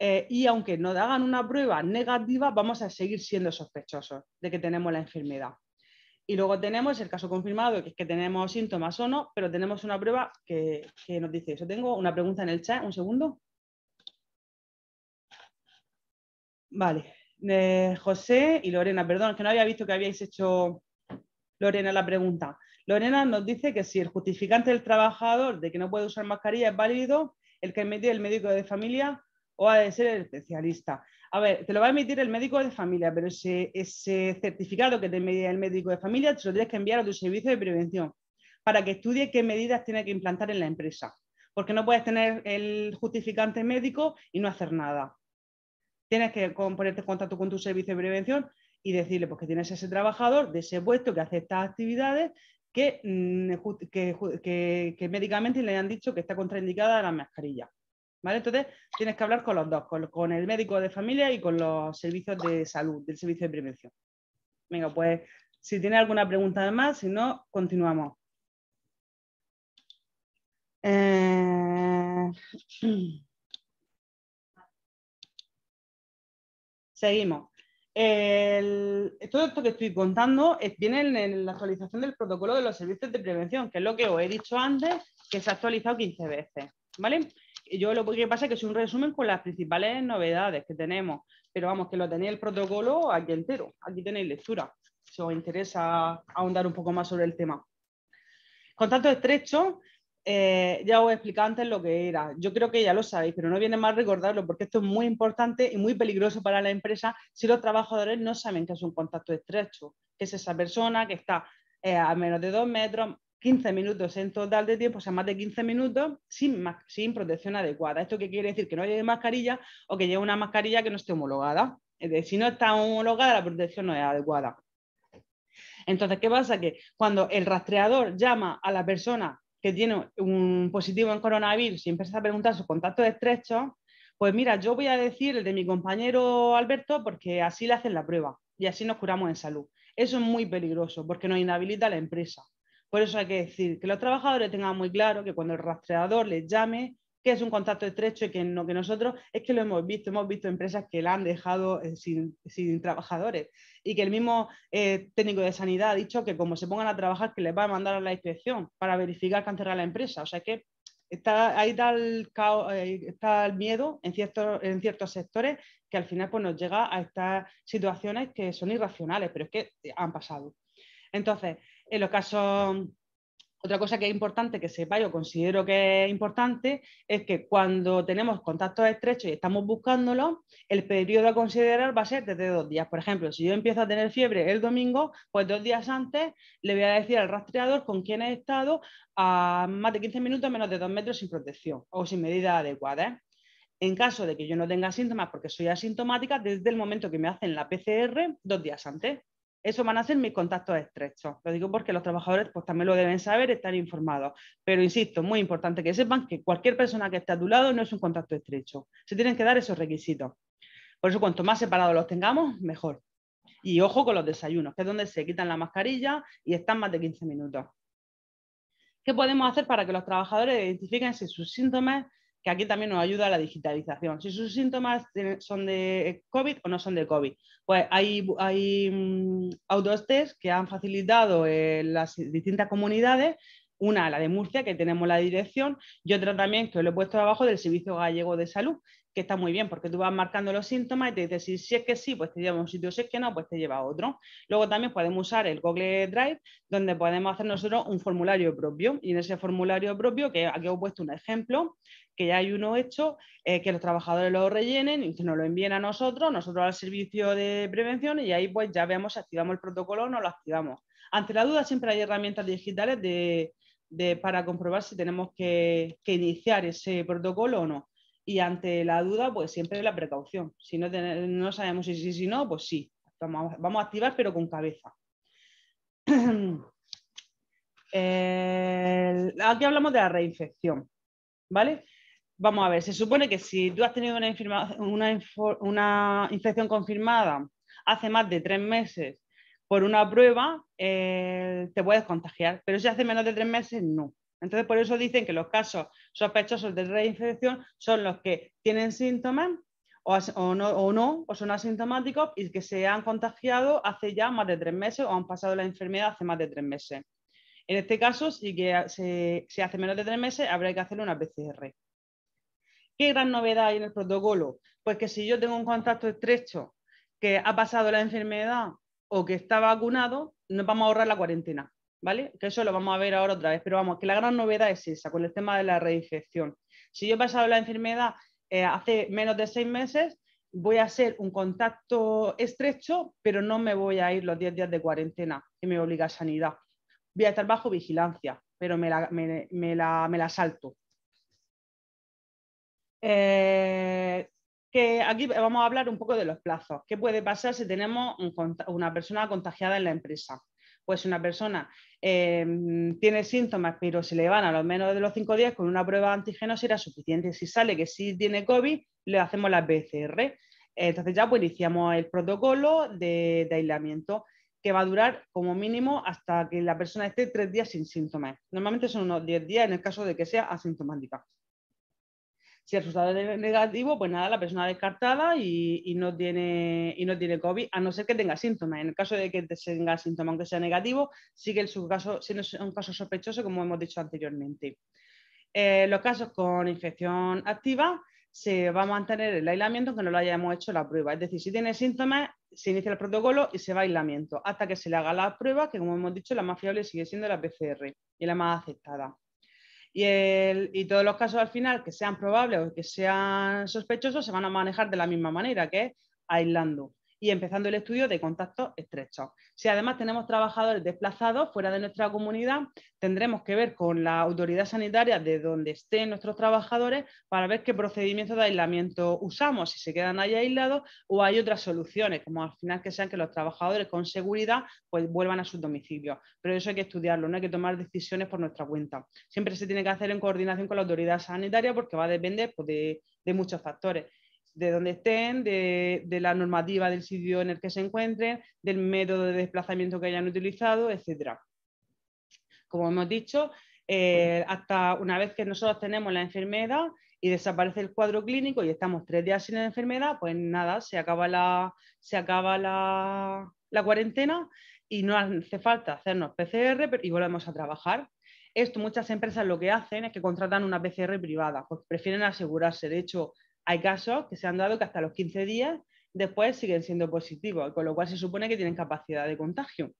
Y aunque nos hagan una prueba negativa, vamos a seguir siendo sospechosos de que tenemos la enfermedad. Y luego tenemos el caso confirmado, que es que tenemos síntomas o no, pero tenemos una prueba que nos dice eso. Tengo una pregunta en el chat, un segundo. Vale. José y Lorena, perdón, que no había visto que habíais hecho, Lorena, la pregunta. Lorena nos dice que si el justificante del trabajador de que no puede usar mascarilla es válido, el que emite el médico de familia o ha de ser el especialista. A ver, te lo va a emitir el médico de familia, pero ese certificado que te emite el médico de familia te lo tienes que enviar a tu servicio de prevención para que estudie qué medidas tiene que implantar en la empresa. Porque no puedes tener el justificante médico y no hacer nada. Tienes que ponerte en contacto con tu servicio de prevención y decirle pues, que tienes ese trabajador de ese puesto que hace estas actividades que médicamente le han dicho que está contraindicada la mascarilla. ¿Vale? Entonces, tienes que hablar con los dos, con el médico de familia y con los servicios de salud, del servicio de prevención. Venga, pues, si tienes alguna pregunta más, si no, continuamos. Seguimos. Todo esto que estoy contando viene en la actualización del protocolo de los servicios de prevención, que es lo que os he dicho antes, que se ha actualizado 15 veces. ¿Vale? Y yo lo que pasa es que es un resumen con las principales novedades que tenemos, pero vamos, que lo tenéis el protocolo aquí entero, aquí tenéis lectura, si os interesa ahondar un poco más sobre el tema. Contacto estrecho, ya os he explicado antes lo que era. Yo creo que ya lo sabéis, pero no viene mal recordarlo porque esto es muy importante y muy peligroso para la empresa si los trabajadores no saben qué es un contacto estrecho, que es esa persona que está a menos de 2 metros, 15 minutos en total de tiempo, o sea, más de 15 minutos sin protección adecuada. ¿Esto qué quiere decir? Que no lleve mascarilla o que lleve una mascarilla que no esté homologada. Es decir, si no está homologada, la protección no es adecuada. Entonces, ¿qué pasa? Que cuando el rastreador llama a la persona que tiene un positivo en coronavirus y empieza a preguntar sus contactos estrechos, Pues mira, yo voy a decir el de mi compañero Alberto porque así le hacen la prueba y así nos curamos en salud. Eso es muy peligroso porque nos inhabilita la empresa. Por eso hay que decir que los trabajadores tengan muy claro que cuando el rastreador les llame, que es un contacto estrecho y que no, que nosotros, es que lo hemos visto empresas que la han dejado sin trabajadores y que el mismo técnico de sanidad ha dicho que como se pongan a trabajar que les va a mandar a la inspección para verificar que han cerrado la empresa. O sea que ahí está el miedo en ciertos sectores que al final pues, nos llega a estas situaciones que son irracionales, pero es que han pasado. Entonces, en los casos, otra cosa que es importante que sepa, yo considero que es importante, es que cuando tenemos contactos estrechos y estamos buscándolos, el periodo a considerar va a ser desde 2 días. Por ejemplo, si yo empiezo a tener fiebre el domingo, pues 2 días antes le voy a decir al rastreador con quién he estado a más de 15 minutos, menos de 2 metros sin protección o sin medidas adecuadas. En caso de que yo no tenga síntomas porque soy asintomática, desde el momento que me hacen la PCR, 2 días antes. Eso van a ser mis contactos estrechos. Lo digo porque los trabajadores pues, también lo deben saber, estar informados. Pero insisto, muy importante que sepan que cualquier persona que esté a tu lado no es un contacto estrecho. Se tienen que dar esos requisitos. Por eso, cuanto más separados los tengamos, mejor. Y ojo con los desayunos, que es donde se quitan la mascarilla y están más de 15 minutos. ¿Qué podemos hacer para que los trabajadores identifiquen si sus síntomas, que aquí también nos ayuda la digitalización, si sus síntomas son de COVID o no son de COVID? Pues hay autotest que han facilitado las distintas comunidades, una, la de Murcia, que tenemos la dirección, y otra también, que os lo he puesto abajo, del Servicio Gallego de Salud, que está muy bien, porque tú vas marcando los síntomas y te dices, si es que sí, pues te lleva a un sitio, si es que no, pues te lleva a otro. Luego también podemos usar el Google Drive, donde podemos hacer nosotros un formulario propio. Y en ese formulario propio, que aquí os he puesto un ejemplo, que ya hay uno hecho, que los trabajadores lo rellenen y que nos lo envíen a nosotros al servicio de prevención, y ahí pues ya vemos si activamos el protocolo o no lo activamos. Ante la duda siempre hay herramientas digitales para comprobar si tenemos que iniciar ese protocolo o no. Y ante la duda, pues siempre la precaución. Si no sabemos si sí, si no, pues sí. Vamos a activar, pero con cabeza. Aquí hablamos de la reinfección, ¿vale? Vamos a ver, se supone que si tú has tenido una infección confirmada hace más de 3 meses por una prueba, te puedes contagiar, pero si hace menos de 3 meses, no. Entonces, por eso dicen que los casos sospechosos de reinfección son los que tienen síntomas o son asintomáticos y que se han contagiado hace ya más de 3 meses o han pasado la enfermedad hace más de 3 meses. En este caso, si se hace menos de 3 meses, habrá que hacer una PCR. ¿Qué gran novedad hay en el protocolo? Pues que si yo tengo un contacto estrecho que ha pasado la enfermedad o que está vacunado, nos vamos a ahorrar la cuarentena, ¿vale? Que eso lo vamos a ver ahora otra vez, pero vamos, que la gran novedad es esa, con el tema de la reinfección. Si yo he pasado la enfermedad hace menos de 6 meses, voy a ser un contacto estrecho, pero no me voy a ir los 10 días de cuarentena que me obliga sanidad. Voy a estar bajo vigilancia, pero me la salto. Que aquí vamos a hablar un poco de los plazos. ¿Qué puede pasar si tenemos una persona contagiada en la empresa? Pues una persona tiene síntomas, pero se le van a lo menos de los 5 días, con una prueba de antígenos será suficiente. Si sale que sí tiene COVID, le hacemos la PCR. Entonces ya pues iniciamos el protocolo de aislamiento, que va a durar como mínimo hasta que la persona esté 3 días sin síntomas. Normalmente son unos 10 días en el caso de que sea asintomática. Si el resultado es negativo, pues nada, la persona descartada y no tiene COVID, a no ser que tenga síntomas. En el caso de que tenga síntomas, aunque sea negativo, sigue su caso, siendo un caso sospechoso, como hemos dicho anteriormente. Los casos con infección activa, se va a mantener el aislamiento aunque no lo hayamos hecho la prueba. Es decir, si tiene síntomas, se inicia el protocolo y se va a aislamiento hasta que se le haga la prueba, que como hemos dicho, la más fiable sigue siendo la PCR y la más aceptada. Y todos los casos al final que sean probables o que sean sospechosos se van a manejar de la misma manera, que es aislando. y empezando el estudio de contactos estrechos. Si además tenemos trabajadores desplazados fuera de nuestra comunidad, tendremos que ver con la autoridad sanitaria de donde estén nuestros trabajadores para ver qué procedimientos de aislamiento usamos, si se quedan ahí aislados o hay otras soluciones, como al final que sean que los trabajadores con seguridad pues vuelvan a sus domicilios. Pero eso hay que estudiarlo, no hay que tomar decisiones por nuestra cuenta. Siempre se tiene que hacer en coordinación con la autoridad sanitaria porque va a depender pues, de muchos factores, de dónde estén, de la normativa del sitio en el que se encuentren, del método de desplazamiento que hayan utilizado, etcétera. Como hemos dicho, hasta una vez que nosotros tenemos la enfermedad y desaparece el cuadro clínico y estamos 3 días sin la enfermedad, pues nada, se acaba la cuarentena y no hace falta hacernos PCR y volvemos a trabajar. Esto muchas empresas lo que hacen es que contratan una PCR privada, pues prefieren asegurarse. De hecho, hay casos que se han dado que hasta los 15 días después siguen siendo positivos, con lo cual se supone que tienen capacidad de contagio.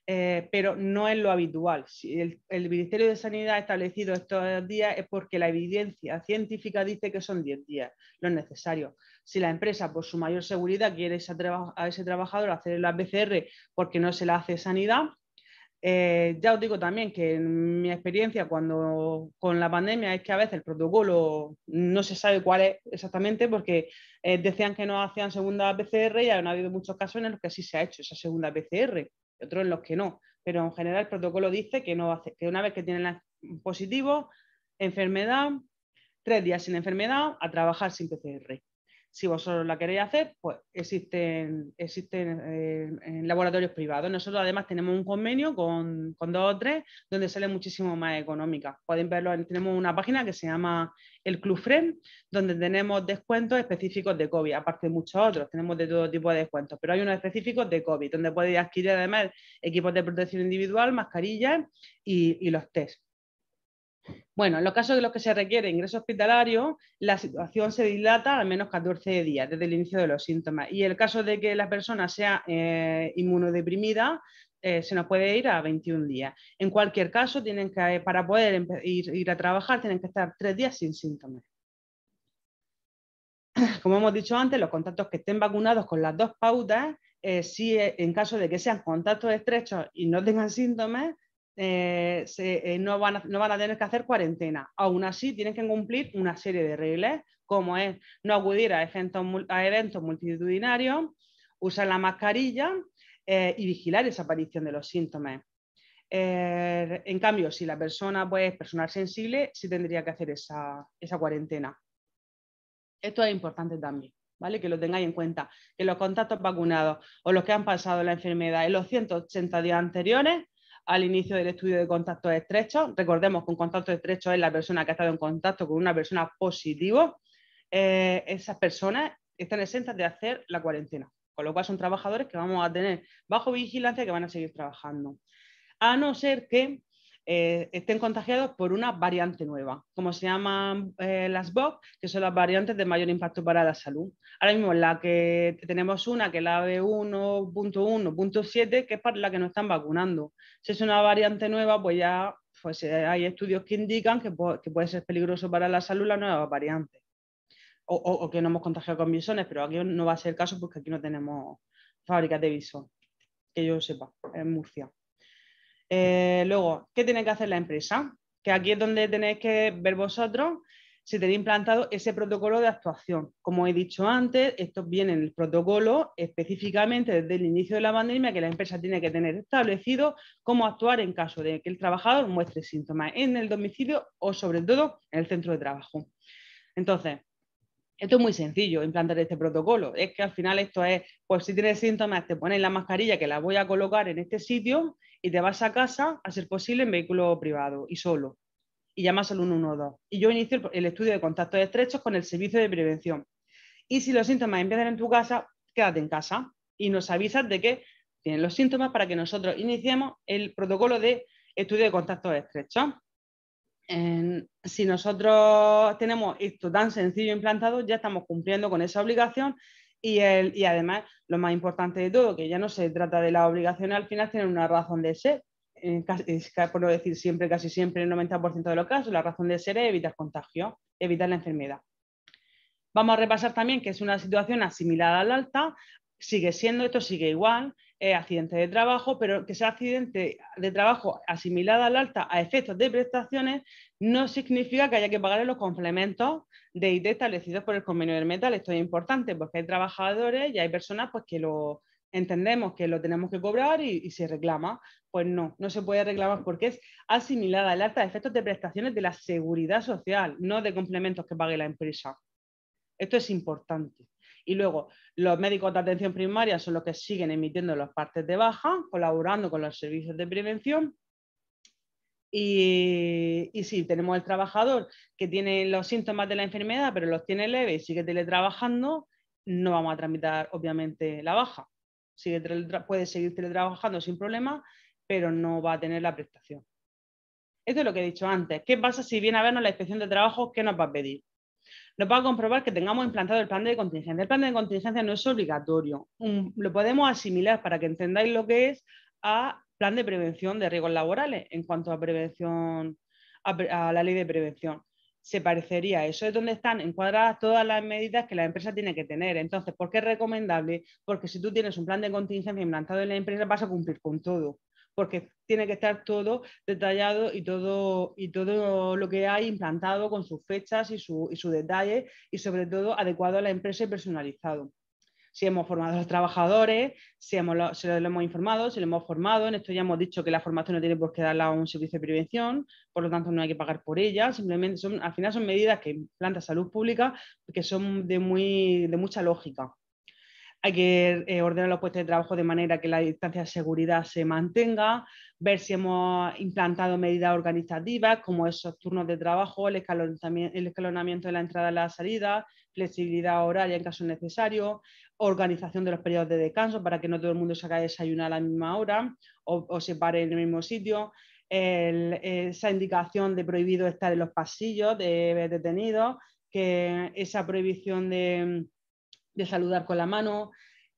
Pero no es lo habitual. Si el Ministerio de Sanidad ha establecido estos días es porque la evidencia científica dice que son 10 días, lo necesario. Si la empresa, por su mayor seguridad, quiere a ese trabajador hacer la PCR porque no se la hace sanidad, ya os digo también que en mi experiencia con la pandemia es que a veces el protocolo no se sabe cuál es exactamente porque decían que no hacían segunda PCR y han habido muchos casos en los que sí se ha hecho esa segunda PCR y otros en los que no. Pero en general el protocolo dice que, no hace, que una vez que tienen positivo, enfermedad, 3 días sin enfermedad, a trabajar sin PCR. Si vosotros la queréis hacer, pues existen en laboratorios privados. Nosotros además tenemos un convenio con 2 o 3 donde sale muchísimo más económica. Pueden verlo, tenemos una página que se llama el Club Friend, donde tenemos descuentos específicos de COVID, aparte de muchos otros, tenemos de todo tipo de descuentos, pero hay unos específicos de COVID, donde podéis adquirir además equipos de protección individual, mascarillas y los test. Bueno, en los casos en los que se requiere ingreso hospitalario, la situación se dilata al menos 14 días desde el inicio de los síntomas. Y en el caso de que la persona sea inmunodeprimida, se nos puede ir a 21 días. En cualquier caso, tienen que, para poder ir a trabajar, tienen que estar 3 días sin síntomas. Como hemos dicho antes, los contactos que estén vacunados con las 2 pautas, si en caso de que sean contactos estrechos y no tengan síntomas, no van a tener que hacer cuarentena. Aún así, tienen que cumplir una serie de reglas, como es no acudir a eventos multitudinarios, usar la mascarilla y vigilar esa aparición de los síntomas. En cambio, si la persona pues, es personal sensible, sí tendría que hacer esa cuarentena. Esto es importante también, ¿vale? Que lo tengáis en cuenta, que los contactos vacunados o los que han pasado la enfermedad en los 180 días anteriores al inicio del estudio de contactos estrechos, recordemos que un contacto estrecho es la persona que ha estado en contacto con una persona positiva, esas personas están exentas de hacer la cuarentena, con lo cual son trabajadores que vamos a tener bajo vigilancia que van a seguir trabajando, a no ser que estén contagiados por una variante nueva, como se llaman las VOC, que son las variantes de mayor impacto para la salud. Ahora mismo la que tenemos una, que es la B1.1.7, que es para la que nos están vacunando. Si es una variante nueva, pues ya pues, hay estudios que indican que puede ser peligroso para la salud la nueva variante. O que no hemos contagiado con bisones, pero aquí no va a ser el caso porque aquí no tenemos fábricas de bisón, que yo sepa, en Murcia. Luego, ¿qué tiene que hacer la empresa? Que aquí es donde tenéis que ver vosotros si tenéis implantado ese protocolo de actuación. Como he dicho antes, esto viene en el protocolo específicamente desde el inicio de la pandemia que la empresa tiene que tener establecido cómo actuar en caso de que el trabajador muestre síntomas en el domicilio o sobre todo en el centro de trabajo. Entonces, esto es muy sencillo, implantar este protocolo. Es que al final esto es, pues si tienes síntomas, te pones la mascarilla que la voy a colocar en este sitio y te vas a casa, a ser posible, en vehículo privado y solo. Y llamas al 112. Y yo inicio el estudio de contactos estrechos con el servicio de prevención. Y si los síntomas empiezan en tu casa, quédate en casa y nos avisas de que tienen los síntomas para que nosotros iniciemos el protocolo de estudio de contactos estrechos. Si nosotros tenemos esto tan sencillo implantado, ya estamos cumpliendo con esa obligación y además, lo más importante de todo, que ya no se trata de la obligación, al final tienen una razón de ser, por no decir siempre, casi siempre, el 90% de los casos, la razón de ser es evitar contagio, evitar la enfermedad. Vamos a repasar también que es una situación asimilada al alta, esto sigue igual, accidente de trabajo, pero que sea accidente de trabajo asimilado al alta a efectos de prestaciones no significa que haya que pagar los complementos de IT establecidos por el convenio del metal. Esto es importante porque hay trabajadores y hay personas pues, que lo entendemos que lo tenemos que cobrar y se reclama. Pues no se puede reclamar porque es asimilada al alta a efectos de prestaciones de la seguridad social, no de complementos que pague la empresa. Esto es importante. Y luego, los médicos de atención primaria son los que siguen emitiendo los partes de baja, colaborando con los servicios de prevención. Y si tenemos el trabajador que tiene los síntomas de la enfermedad, pero los tiene leves y sigue teletrabajando, no vamos a tramitar, obviamente, la baja. Puede seguir teletrabajando sin problema, pero no va a tener la prestación. Esto es lo que he dicho antes. ¿Qué pasa si viene a vernos la inspección de trabajo? ¿Qué nos va a pedir? Nos va a comprobar que tengamos implantado el plan de contingencia. El plan de contingencia no es obligatorio. Lo podemos asimilar para que entendáis lo que es a plan de prevención de riesgos laborales en cuanto a prevención, a la ley de prevención. Se parecería a eso. Es donde están encuadradas todas las medidas que la empresa tiene que tener. Entonces, ¿por qué es recomendable? Porque si tú tienes un plan de contingencia implantado en la empresa, vas a cumplir con todo. Porque tiene que estar todo detallado y todo lo que hay implantado con sus fechas y su detalle y sobre todo adecuado a la empresa y personalizado. Si hemos formado a los trabajadores, si lo hemos informado, si lo hemos formado. En esto ya hemos dicho que la formación no tiene por qué darla a un servicio de prevención, por lo tanto no hay que pagar por ella. Simplemente al final son medidas que implanta Salud Pública que son de mucha lógica. Hay que ordenar los puestos de trabajo de manera que la distancia de seguridad se mantenga, ver si hemos implantado medidas organizativas como esos turnos de trabajo, el escalonamiento de la entrada y la salida, flexibilidad horaria en caso necesario, organización de los periodos de descanso para que no todo el mundo se haga desayunar a la misma hora o se pare en el mismo sitio. Esa indicación de prohibido estar en los pasillos de detenidos, que esa prohibición de saludar con la mano,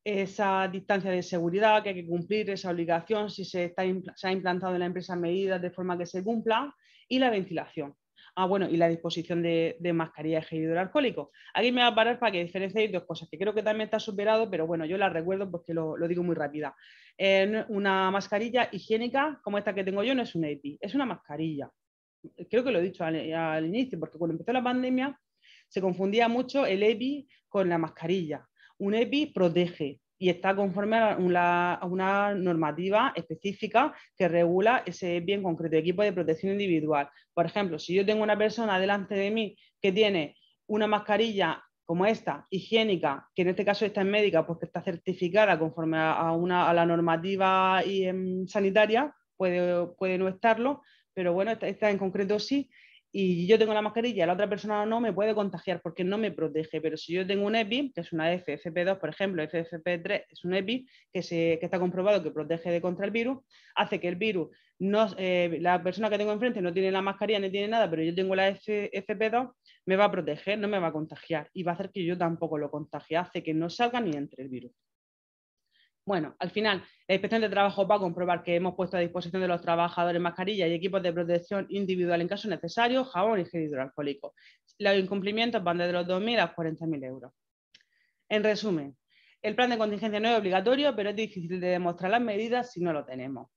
esa distancia de seguridad que hay que cumplir, esa obligación si se ha implantado en la empresa medidas de forma que se cumpla, y la ventilación. Bueno, y la disposición de mascarilla de gel hidroalcohólico. Aquí me va a parar para que diferenciéis dos cosas, que creo que también está superado, pero bueno, yo las recuerdo porque lo digo muy rápida. Una mascarilla higiénica como esta que tengo yo no es un EPI, es una mascarilla. Creo que lo he dicho al inicio, porque cuando empezó la pandemia se confundía mucho el EPI con la mascarilla. Un EPI protege y está conforme a una normativa específica que regula ese EPI en concreto, equipo de protección individual. Por ejemplo, si yo tengo una persona delante de mí que tiene una mascarilla como esta, higiénica, que en este caso esta es médica porque está certificada conforme a la normativa sanitaria, puede no estarlo, pero bueno, esta en concreto sí, y yo tengo la mascarilla y la otra persona no, me puede contagiar porque no me protege. Pero si yo tengo un EPI, que es una FFP2, por ejemplo, FFP3 es un EPI que está comprobado que protege contra el virus, hace que el virus, la persona que tengo enfrente no tiene la mascarilla ni tiene nada, pero yo tengo la FFP2, me va a proteger, no me va a contagiar y va a hacer que yo tampoco lo contagie, hace que no salga ni entre el virus. Bueno, al final, la inspección de trabajo va a comprobar que hemos puesto a disposición de los trabajadores mascarillas y equipos de protección individual en caso necesario, jabón y gel hidroalcohólico. Los incumplimientos van desde los 2.000 a 40.000 euros. En resumen, el plan de contingencia no es obligatorio, pero es difícil de demostrar las medidas si no lo tenemos.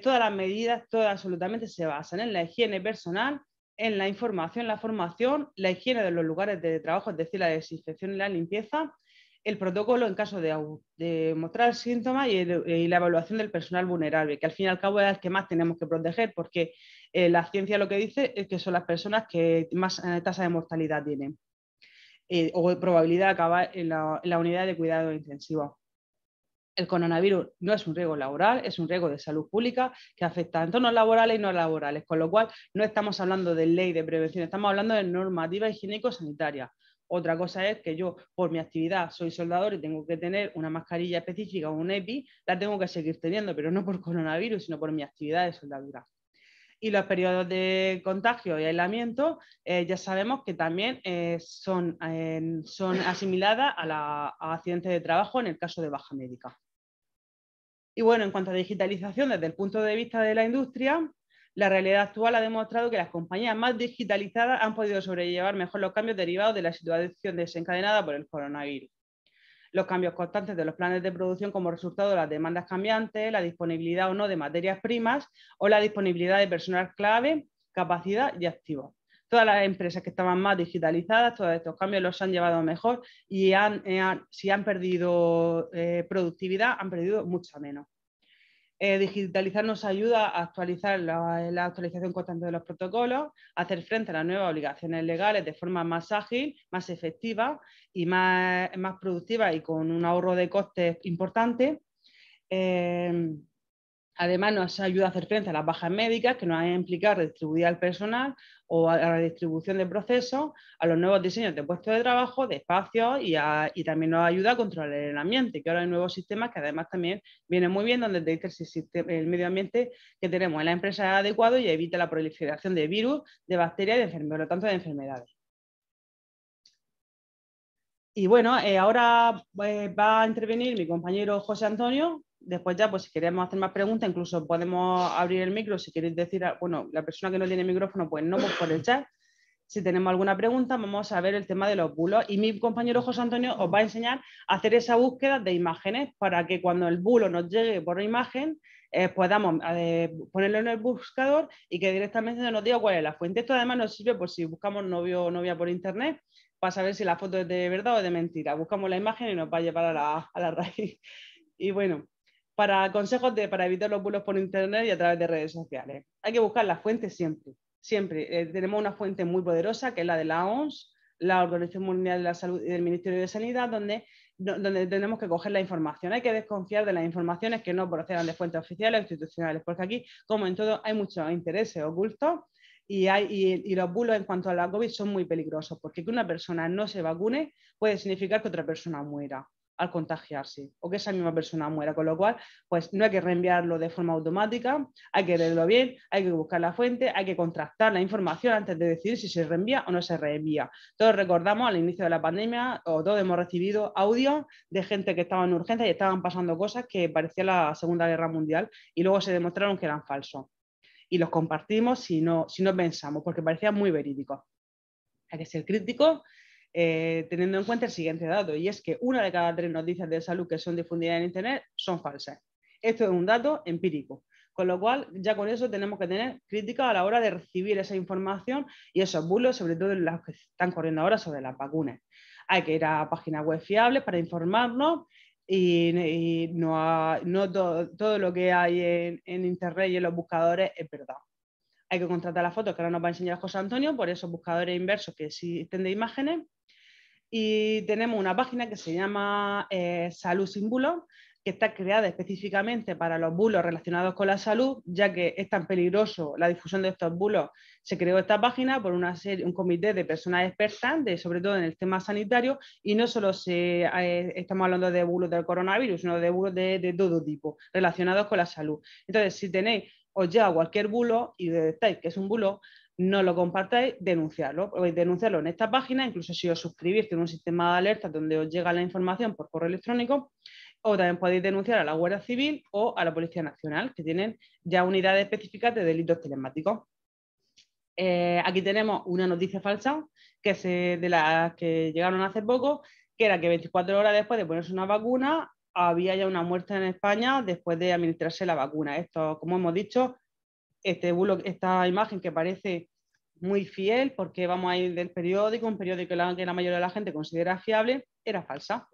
Todas las medidas, todas absolutamente, se basan en la higiene personal, en la información, la formación, la higiene de los lugares de trabajo, es decir, la desinfección y la limpieza, el protocolo en caso de mostrar síntomas y la evaluación del personal vulnerable, que al fin y al cabo es el que más tenemos que proteger, porque la ciencia lo que dice es que son las personas que más tasa de mortalidad tienen o probabilidad de acabar en la unidad de cuidado intensivo. El coronavirus no es un riesgo laboral, es un riesgo de salud pública que afecta a entornos laborales y no laborales, con lo cual no estamos hablando de ley de prevención, estamos hablando de normativa higiénico-sanitaria. Otra cosa es que yo, por mi actividad, soy soldador y tengo que tener una mascarilla específica o un EPI, la tengo que seguir teniendo, pero no por coronavirus, sino por mi actividad de soldadura. Y los periodos de contagio y aislamiento ya sabemos que también son asimiladas a accidentes de trabajo en el caso de baja médica. Y bueno, en cuanto a digitalización desde el punto de vista de la industria, la realidad actual ha demostrado que las compañías más digitalizadas han podido sobrellevar mejor los cambios derivados de la situación desencadenada por el coronavirus. los cambios constantes de los planes de producción como resultado de las demandas cambiantes, la disponibilidad o no de materias primas o la disponibilidad de personal clave, capacidad y activos. Todas las empresas que estaban más digitalizadas, todos estos cambios los han llevado mejor y si han perdido productividad, han perdido mucha menos. Digitalizar nos ayuda a actualizar la actualización constante de los protocolos, a hacer frente a las nuevas obligaciones legales de forma más ágil, más efectiva y más productiva y con un ahorro de costes importante. Además, nos ayuda a hacer frente a las bajas médicas que nos van a implicar redistribuir al personal o a la distribución de procesos, a los nuevos diseños de puestos de trabajo, de espacios y también nos ayuda a controlar el ambiente, que ahora hay nuevos sistemas que además también vienen muy bien donde te dice el medio ambiente que tenemos en la empresa es adecuado y evita la proliferación de virus, de bacterias y de enfermedades, por lo tanto de enfermedades. Y bueno, ahora va a intervenir mi compañero José Antonio. Después ya, pues si queremos hacer más preguntas, incluso podemos abrir el micro. Si queréis decir, bueno, la persona que no tiene micrófono, pues no, pues por el chat. Si tenemos alguna pregunta, vamos a ver el tema de los bulos. Y mi compañero José Antonio os va a enseñar a hacer esa búsqueda de imágenes para que cuando el bulo nos llegue por imagen, podamos ponerlo en el buscador y que directamente nos diga cuál es la fuente. Esto además nos sirve por si buscamos novio o novia por internet, para saber si la foto es de verdad o de mentira. Buscamos la imagen y nos va a llevar a la raíz. Y bueno, para consejos para evitar los bulos por internet y a través de redes sociales. Hay que buscar la fuente siempre. Siempre. Tenemos una fuente muy poderosa que es la de la OMS, la Organización Mundial de la Salud y del Ministerio de Sanidad, donde tenemos que coger la información. Hay que desconfiar de las informaciones que no procedan de fuentes oficiales o institucionales, porque aquí, como en todo, hay muchos intereses ocultos y los bulos en cuanto a la COVID son muy peligrosos, porque que una persona no se vacune puede significar que otra persona muera al contagiarse o que esa misma persona muera, con lo cual pues no hay que reenviarlo de forma automática, hay que leerlo bien, hay que buscar la fuente, hay que contrastar la información antes de decidir si se reenvía o no se reenvía. Todos recordamos al inicio de la pandemia o todos hemos recibido audios de gente que estaba en urgencia y estaban pasando cosas que parecía la Segunda Guerra Mundial y luego se demostraron que eran falsos y los compartimos si no pensamos, porque parecían muy verídicos. Hay que ser críticos teniendo en cuenta el siguiente dato, y es que 1 de cada 3 noticias de salud que son difundidas en Internet son falsas. Esto es un dato empírico, con lo cual ya con eso tenemos que tener crítica a la hora de recibir esa información y esos bulos, sobre todo los que están corriendo ahora sobre las vacunas. Hay que ir a páginas web fiables para informarnos y no todo lo que hay en Internet y en los buscadores es verdad. Hay que contratar las fotos que ahora nos va a enseñar José Antonio por esos buscadores inversos que existen de imágenes. Y tenemos una página que se llama Salud sin bulos, que está creada específicamente para los bulos relacionados con la salud, ya que es tan peligroso la difusión de estos bulos. Se creó esta página por un comité de personas expertas, sobre todo en el tema sanitario, y no solo estamos hablando de bulos del coronavirus, sino de bulos de todo tipo, relacionados con la salud. Entonces, si tenéis, os llega cualquier bulo y detectáis que es un bulo, no lo compartáis, denunciarlo. Podéis denunciarlo en esta página, incluso si os suscribís, tiene un sistema de alerta donde os llega la información por correo electrónico, o también podéis denunciar a la Guardia Civil o a la Policía Nacional, que tienen ya unidades específicas de delitos telemáticos. Aquí tenemos una noticia falsa que es de las que llegaron hace poco, que era que 24 horas después de ponerse una vacuna había ya una muerte en España después de administrarse la vacuna. Esto, como hemos dicho, esta imagen que parece muy fiel, porque vamos a ir del periódico, un periódico que la mayoría de la gente considera fiable, era falsa.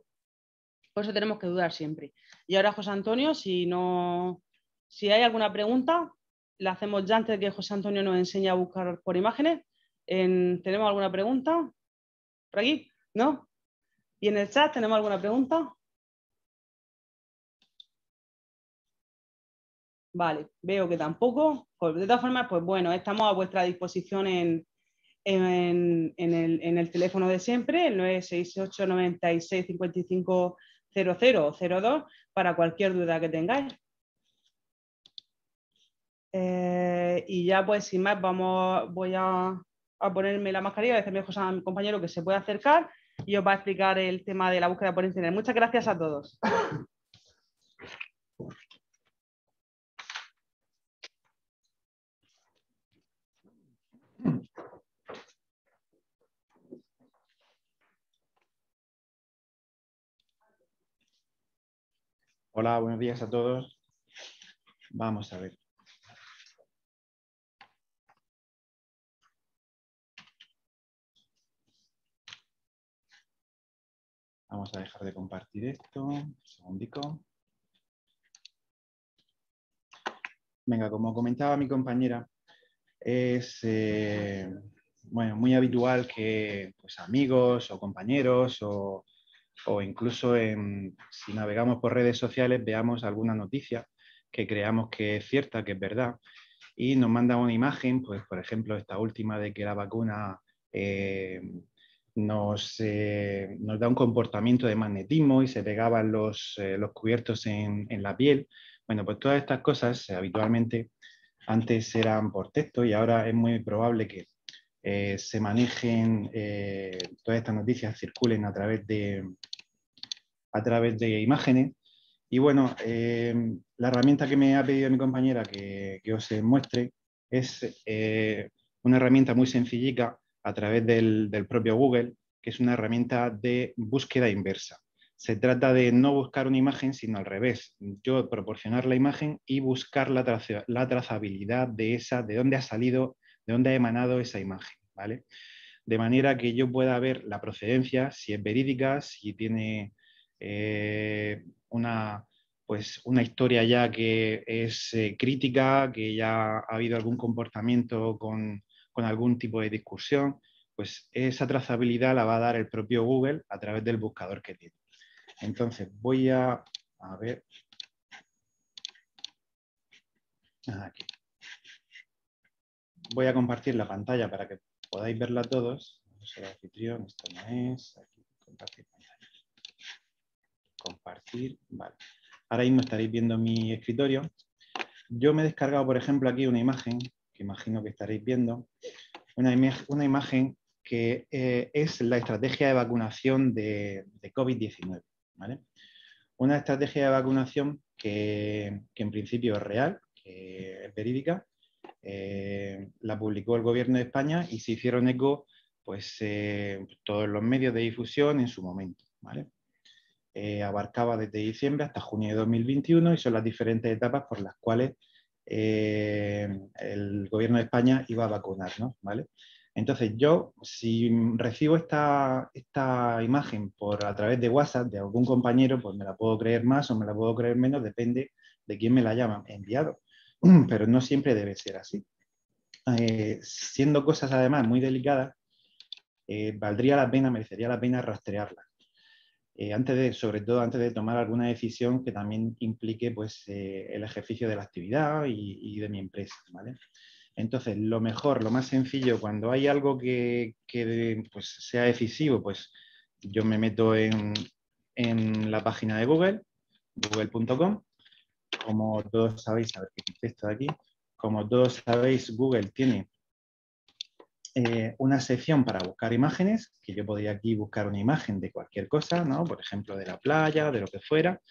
Por eso tenemos que dudar siempre. Y ahora, José Antonio, si hay alguna pregunta, la hacemos ya antes de que José Antonio nos enseñe a buscar por imágenes. ¿Tenemos alguna pregunta? ¿Por aquí? ¿No? ¿Y en el chat tenemos alguna pregunta? Vale, veo que tampoco. Pues, de todas formas, pues bueno, estamos a vuestra disposición en el teléfono de siempre, el 968 96 55 00 o 02, para cualquier duda que tengáis. Y ya pues sin más voy a ponerme la mascarilla, a decirle a mi compañero que se puede acercar y os va a explicar el tema de la búsqueda por internet. Muchas gracias a todos. Hola, buenos días a todos. Vamos a ver. Vamos a dejar de compartir esto. Un segundico. Venga, como comentaba mi compañera, es bueno, muy habitual que pues, amigos o compañeros o incluso si navegamos por redes sociales veamos alguna noticia que creamos que es cierta, que es verdad, y nos mandan una imagen, pues por ejemplo esta última de que la vacuna nos da un comportamiento de magnetismo y se pegaban los cubiertos en la piel. Bueno, pues todas estas cosas habitualmente antes eran por texto y ahora es muy probable que se manejen, todas estas noticias circulen a través de imágenes. Y bueno, la herramienta que me ha pedido mi compañera que os muestre es una herramienta muy sencillica a través del propio Google, que es una herramienta de búsqueda inversa. Se trata de no buscar una imagen, sino al revés. Yo proporcionar la imagen y buscar la trazabilidad de esa, de dónde ha salido, de dónde ha emanado esa imagen, ¿vale? De manera que yo pueda ver la procedencia, si es verídica, si tiene una historia ya que es crítica, que ya ha habido algún comportamiento con algún tipo de discusión, pues esa trazabilidad la va a dar el propio Google a través del buscador que tiene. Entonces voy a ver. Aquí. Voy a compartir la pantalla para que podáis verla todos. Soy el anfitrión, esto no es. Aquí, compartir pantalla. Compartir, vale. Ahora mismo estaréis viendo mi escritorio. Yo me he descargado, por ejemplo, aquí una imagen, que imagino que estaréis viendo, una imagen que es la estrategia de vacunación de COVID-19, ¿vale? Una estrategia de vacunación que en principio es real, que es verídica, la publicó el Gobierno de España y se hicieron eco pues, todos los medios de difusión en su momento, ¿vale? Abarcaba desde diciembre hasta junio de 2021 y son las diferentes etapas por las cuales el Gobierno de España iba a vacunar, ¿no? ¿Vale? Entonces yo, si recibo esta imagen a través de WhatsApp de algún compañero, pues me la puedo creer más o me la puedo creer menos, depende de quién me la haya enviado. Pero no siempre debe ser así. Siendo cosas además muy delicadas, valdría la pena, merecería la pena rastrearlas. Sobre todo antes de tomar alguna decisión que también implique pues, el ejercicio de la actividad y de mi empresa, ¿vale? Entonces, lo mejor, lo más sencillo, cuando hay algo que pues, sea decisivo, pues yo me meto en la página de Google, google.com. Como todos sabéis, a ver qué texto de aquí, como todos sabéis, Google tiene una sección para buscar imágenes, que yo podría aquí buscar una imagen de cualquier cosa, ¿no? Por ejemplo, de la playa, de lo que fuera.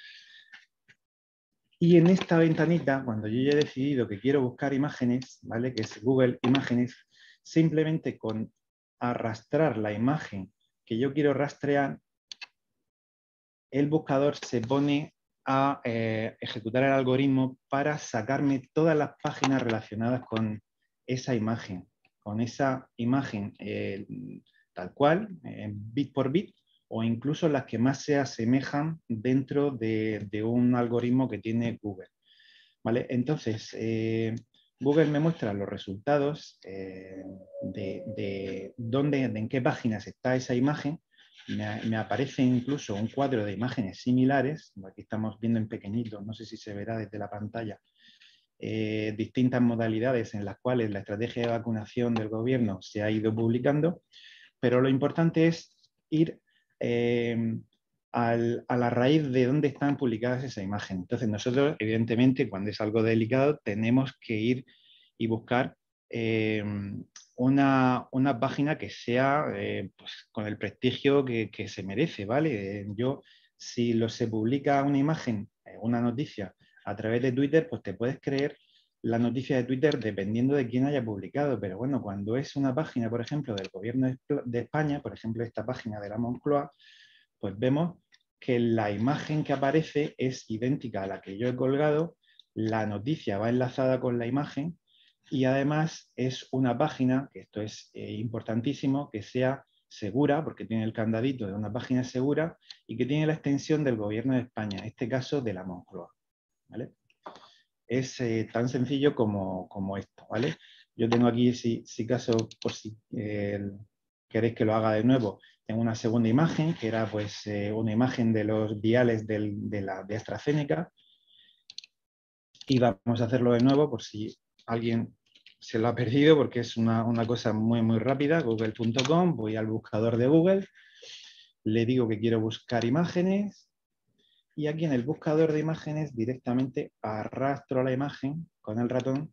Y en esta ventanita, cuando yo ya he decidido que quiero buscar imágenes, ¿vale? Que es Google Imágenes, simplemente con arrastrar la imagen que yo quiero rastrear, el buscador se pone a ejecutar el algoritmo para sacarme todas las páginas relacionadas con esa imagen, tal cual, bit por bit, o incluso las que más se asemejan dentro de un algoritmo que tiene Google. ¿Vale? Entonces, Google me muestra los resultados de en qué páginas está esa imagen. Me aparece incluso un cuadro de imágenes similares, aquí estamos viendo en pequeñito, no sé si se verá desde la pantalla, distintas modalidades en las cuales la estrategia de vacunación del gobierno se ha ido publicando, pero lo importante es ir a la raíz de dónde están publicadas esas imágenes. Entonces nosotros, evidentemente, cuando es algo delicado, tenemos que ir y buscar una página que sea pues, con el prestigio que se merece, ¿vale? Si se publica una imagen, una noticia a través de Twitter, pues te puedes creer la noticia de Twitter dependiendo de quién haya publicado, pero bueno, cuando es una página, por ejemplo, del Gobierno de España, por ejemplo, esta página de la Moncloa, pues vemos que la imagen que aparece es idéntica a la que yo he colgado, la noticia va enlazada con la imagen y además es una página, que esto es importantísimo, que sea segura, porque tiene el candadito de una página segura y que tiene la extensión del Gobierno de España, en este caso de la Moncloa, ¿vale? Es tan sencillo como esto, ¿vale? Yo tengo aquí, si caso, por si queréis que lo haga de nuevo, tengo una segunda imagen, que era pues una imagen de los viales de AstraZeneca, y vamos a hacerlo de nuevo por si alguien se lo ha perdido, porque es una cosa muy, muy rápida. Google.com, voy al buscador de Google, le digo que quiero buscar imágenes, y aquí en el buscador de imágenes directamente arrastro la imagen con el ratón,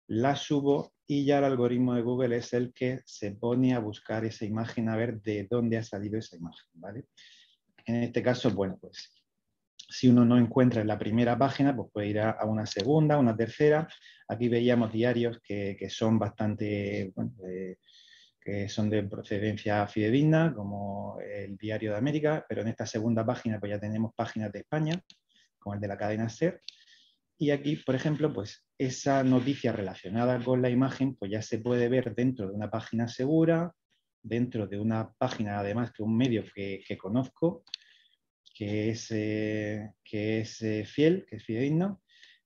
la subo y ya el algoritmo de Google es el que se pone a buscar esa imagen a ver de dónde ha salido esa imagen, ¿vale? En este caso, bueno, pues si uno no encuentra en la primera página, pues puede ir a una segunda, una tercera. Aquí veíamos diarios que son bastante, bueno, que son de procedencia fidedigna, como el Diario de América, pero en esta segunda página pues ya tenemos páginas de España, como el de la cadena SER. Y aquí, por ejemplo, pues esa noticia relacionada con la imagen pues ya se puede ver dentro de una página segura, dentro de una página además que un medio que conozco, que es fiel, que es fidedigno,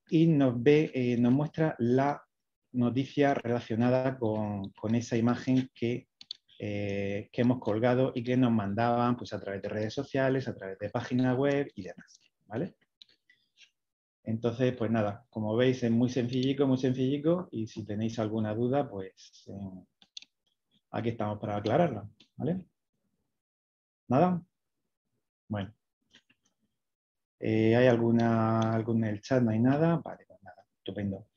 y nos muestra la noticia relacionada con esa imagen que hemos colgado y que nos mandaban pues, a través de redes sociales, a través de páginas web y demás, ¿vale? Entonces, pues nada, como veis es muy sencillico, y si tenéis alguna duda, pues aquí estamos para aclararla, ¿vale? ¿Nada? Bueno. ¿Hay alguna en el chat? ¿No hay nada? Vale, pues nada, estupendo.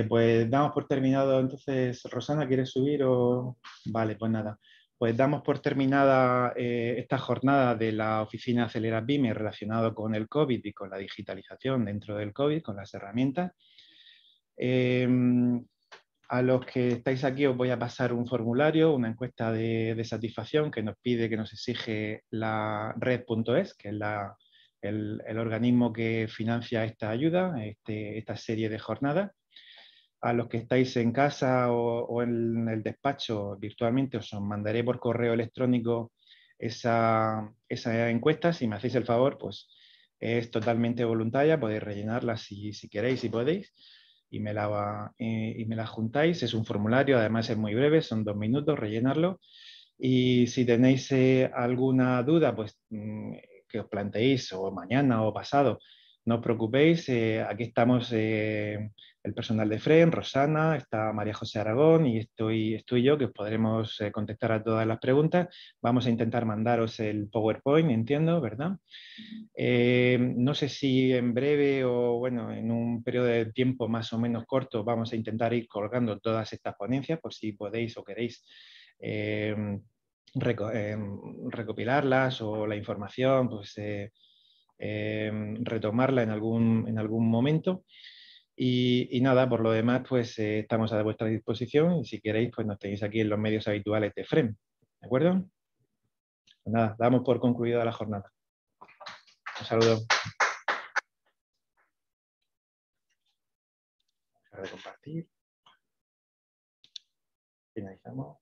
Pues damos por terminado, entonces, Rosana, ¿quieres subir o...? Vale, pues nada. Pues damos por terminada esta jornada de la oficina Acelera PYME relacionado con el COVID y con la digitalización dentro del COVID, con las herramientas. A los que estáis aquí os voy a pasar un formulario, una encuesta de satisfacción que nos pide, que nos exige la red.es, que es el organismo que financia esta ayuda, esta serie de jornadas. A los que estáis en casa o en el despacho virtualmente, os mandaré por correo electrónico esa encuesta. Si me hacéis el favor, pues es totalmente voluntaria, podéis rellenarla si queréis y podéis, y me la juntáis. Es un formulario, además es muy breve, son 2 minutos rellenarlo. Y si tenéis alguna duda, pues que os planteéis o mañana o pasado, no os preocupéis, aquí estamos el personal de FREN, Rosana, está María José Aragón y estoy yo, que os podremos contestar a todas las preguntas. Vamos a intentar mandaros el PowerPoint, entiendo, ¿verdad? No sé si en breve o bueno, en un periodo de tiempo más o menos corto vamos a intentar ir colgando todas estas ponencias por si podéis o queréis recopilarlas o la información, pues retomarla en algún momento. Y nada, por lo demás, pues estamos a vuestra disposición y si queréis, pues nos tenéis aquí en los medios habituales de FREN. ¿De acuerdo? Pues nada, damos por concluida la jornada. Un saludo. Dejar de compartir. Finalizamos.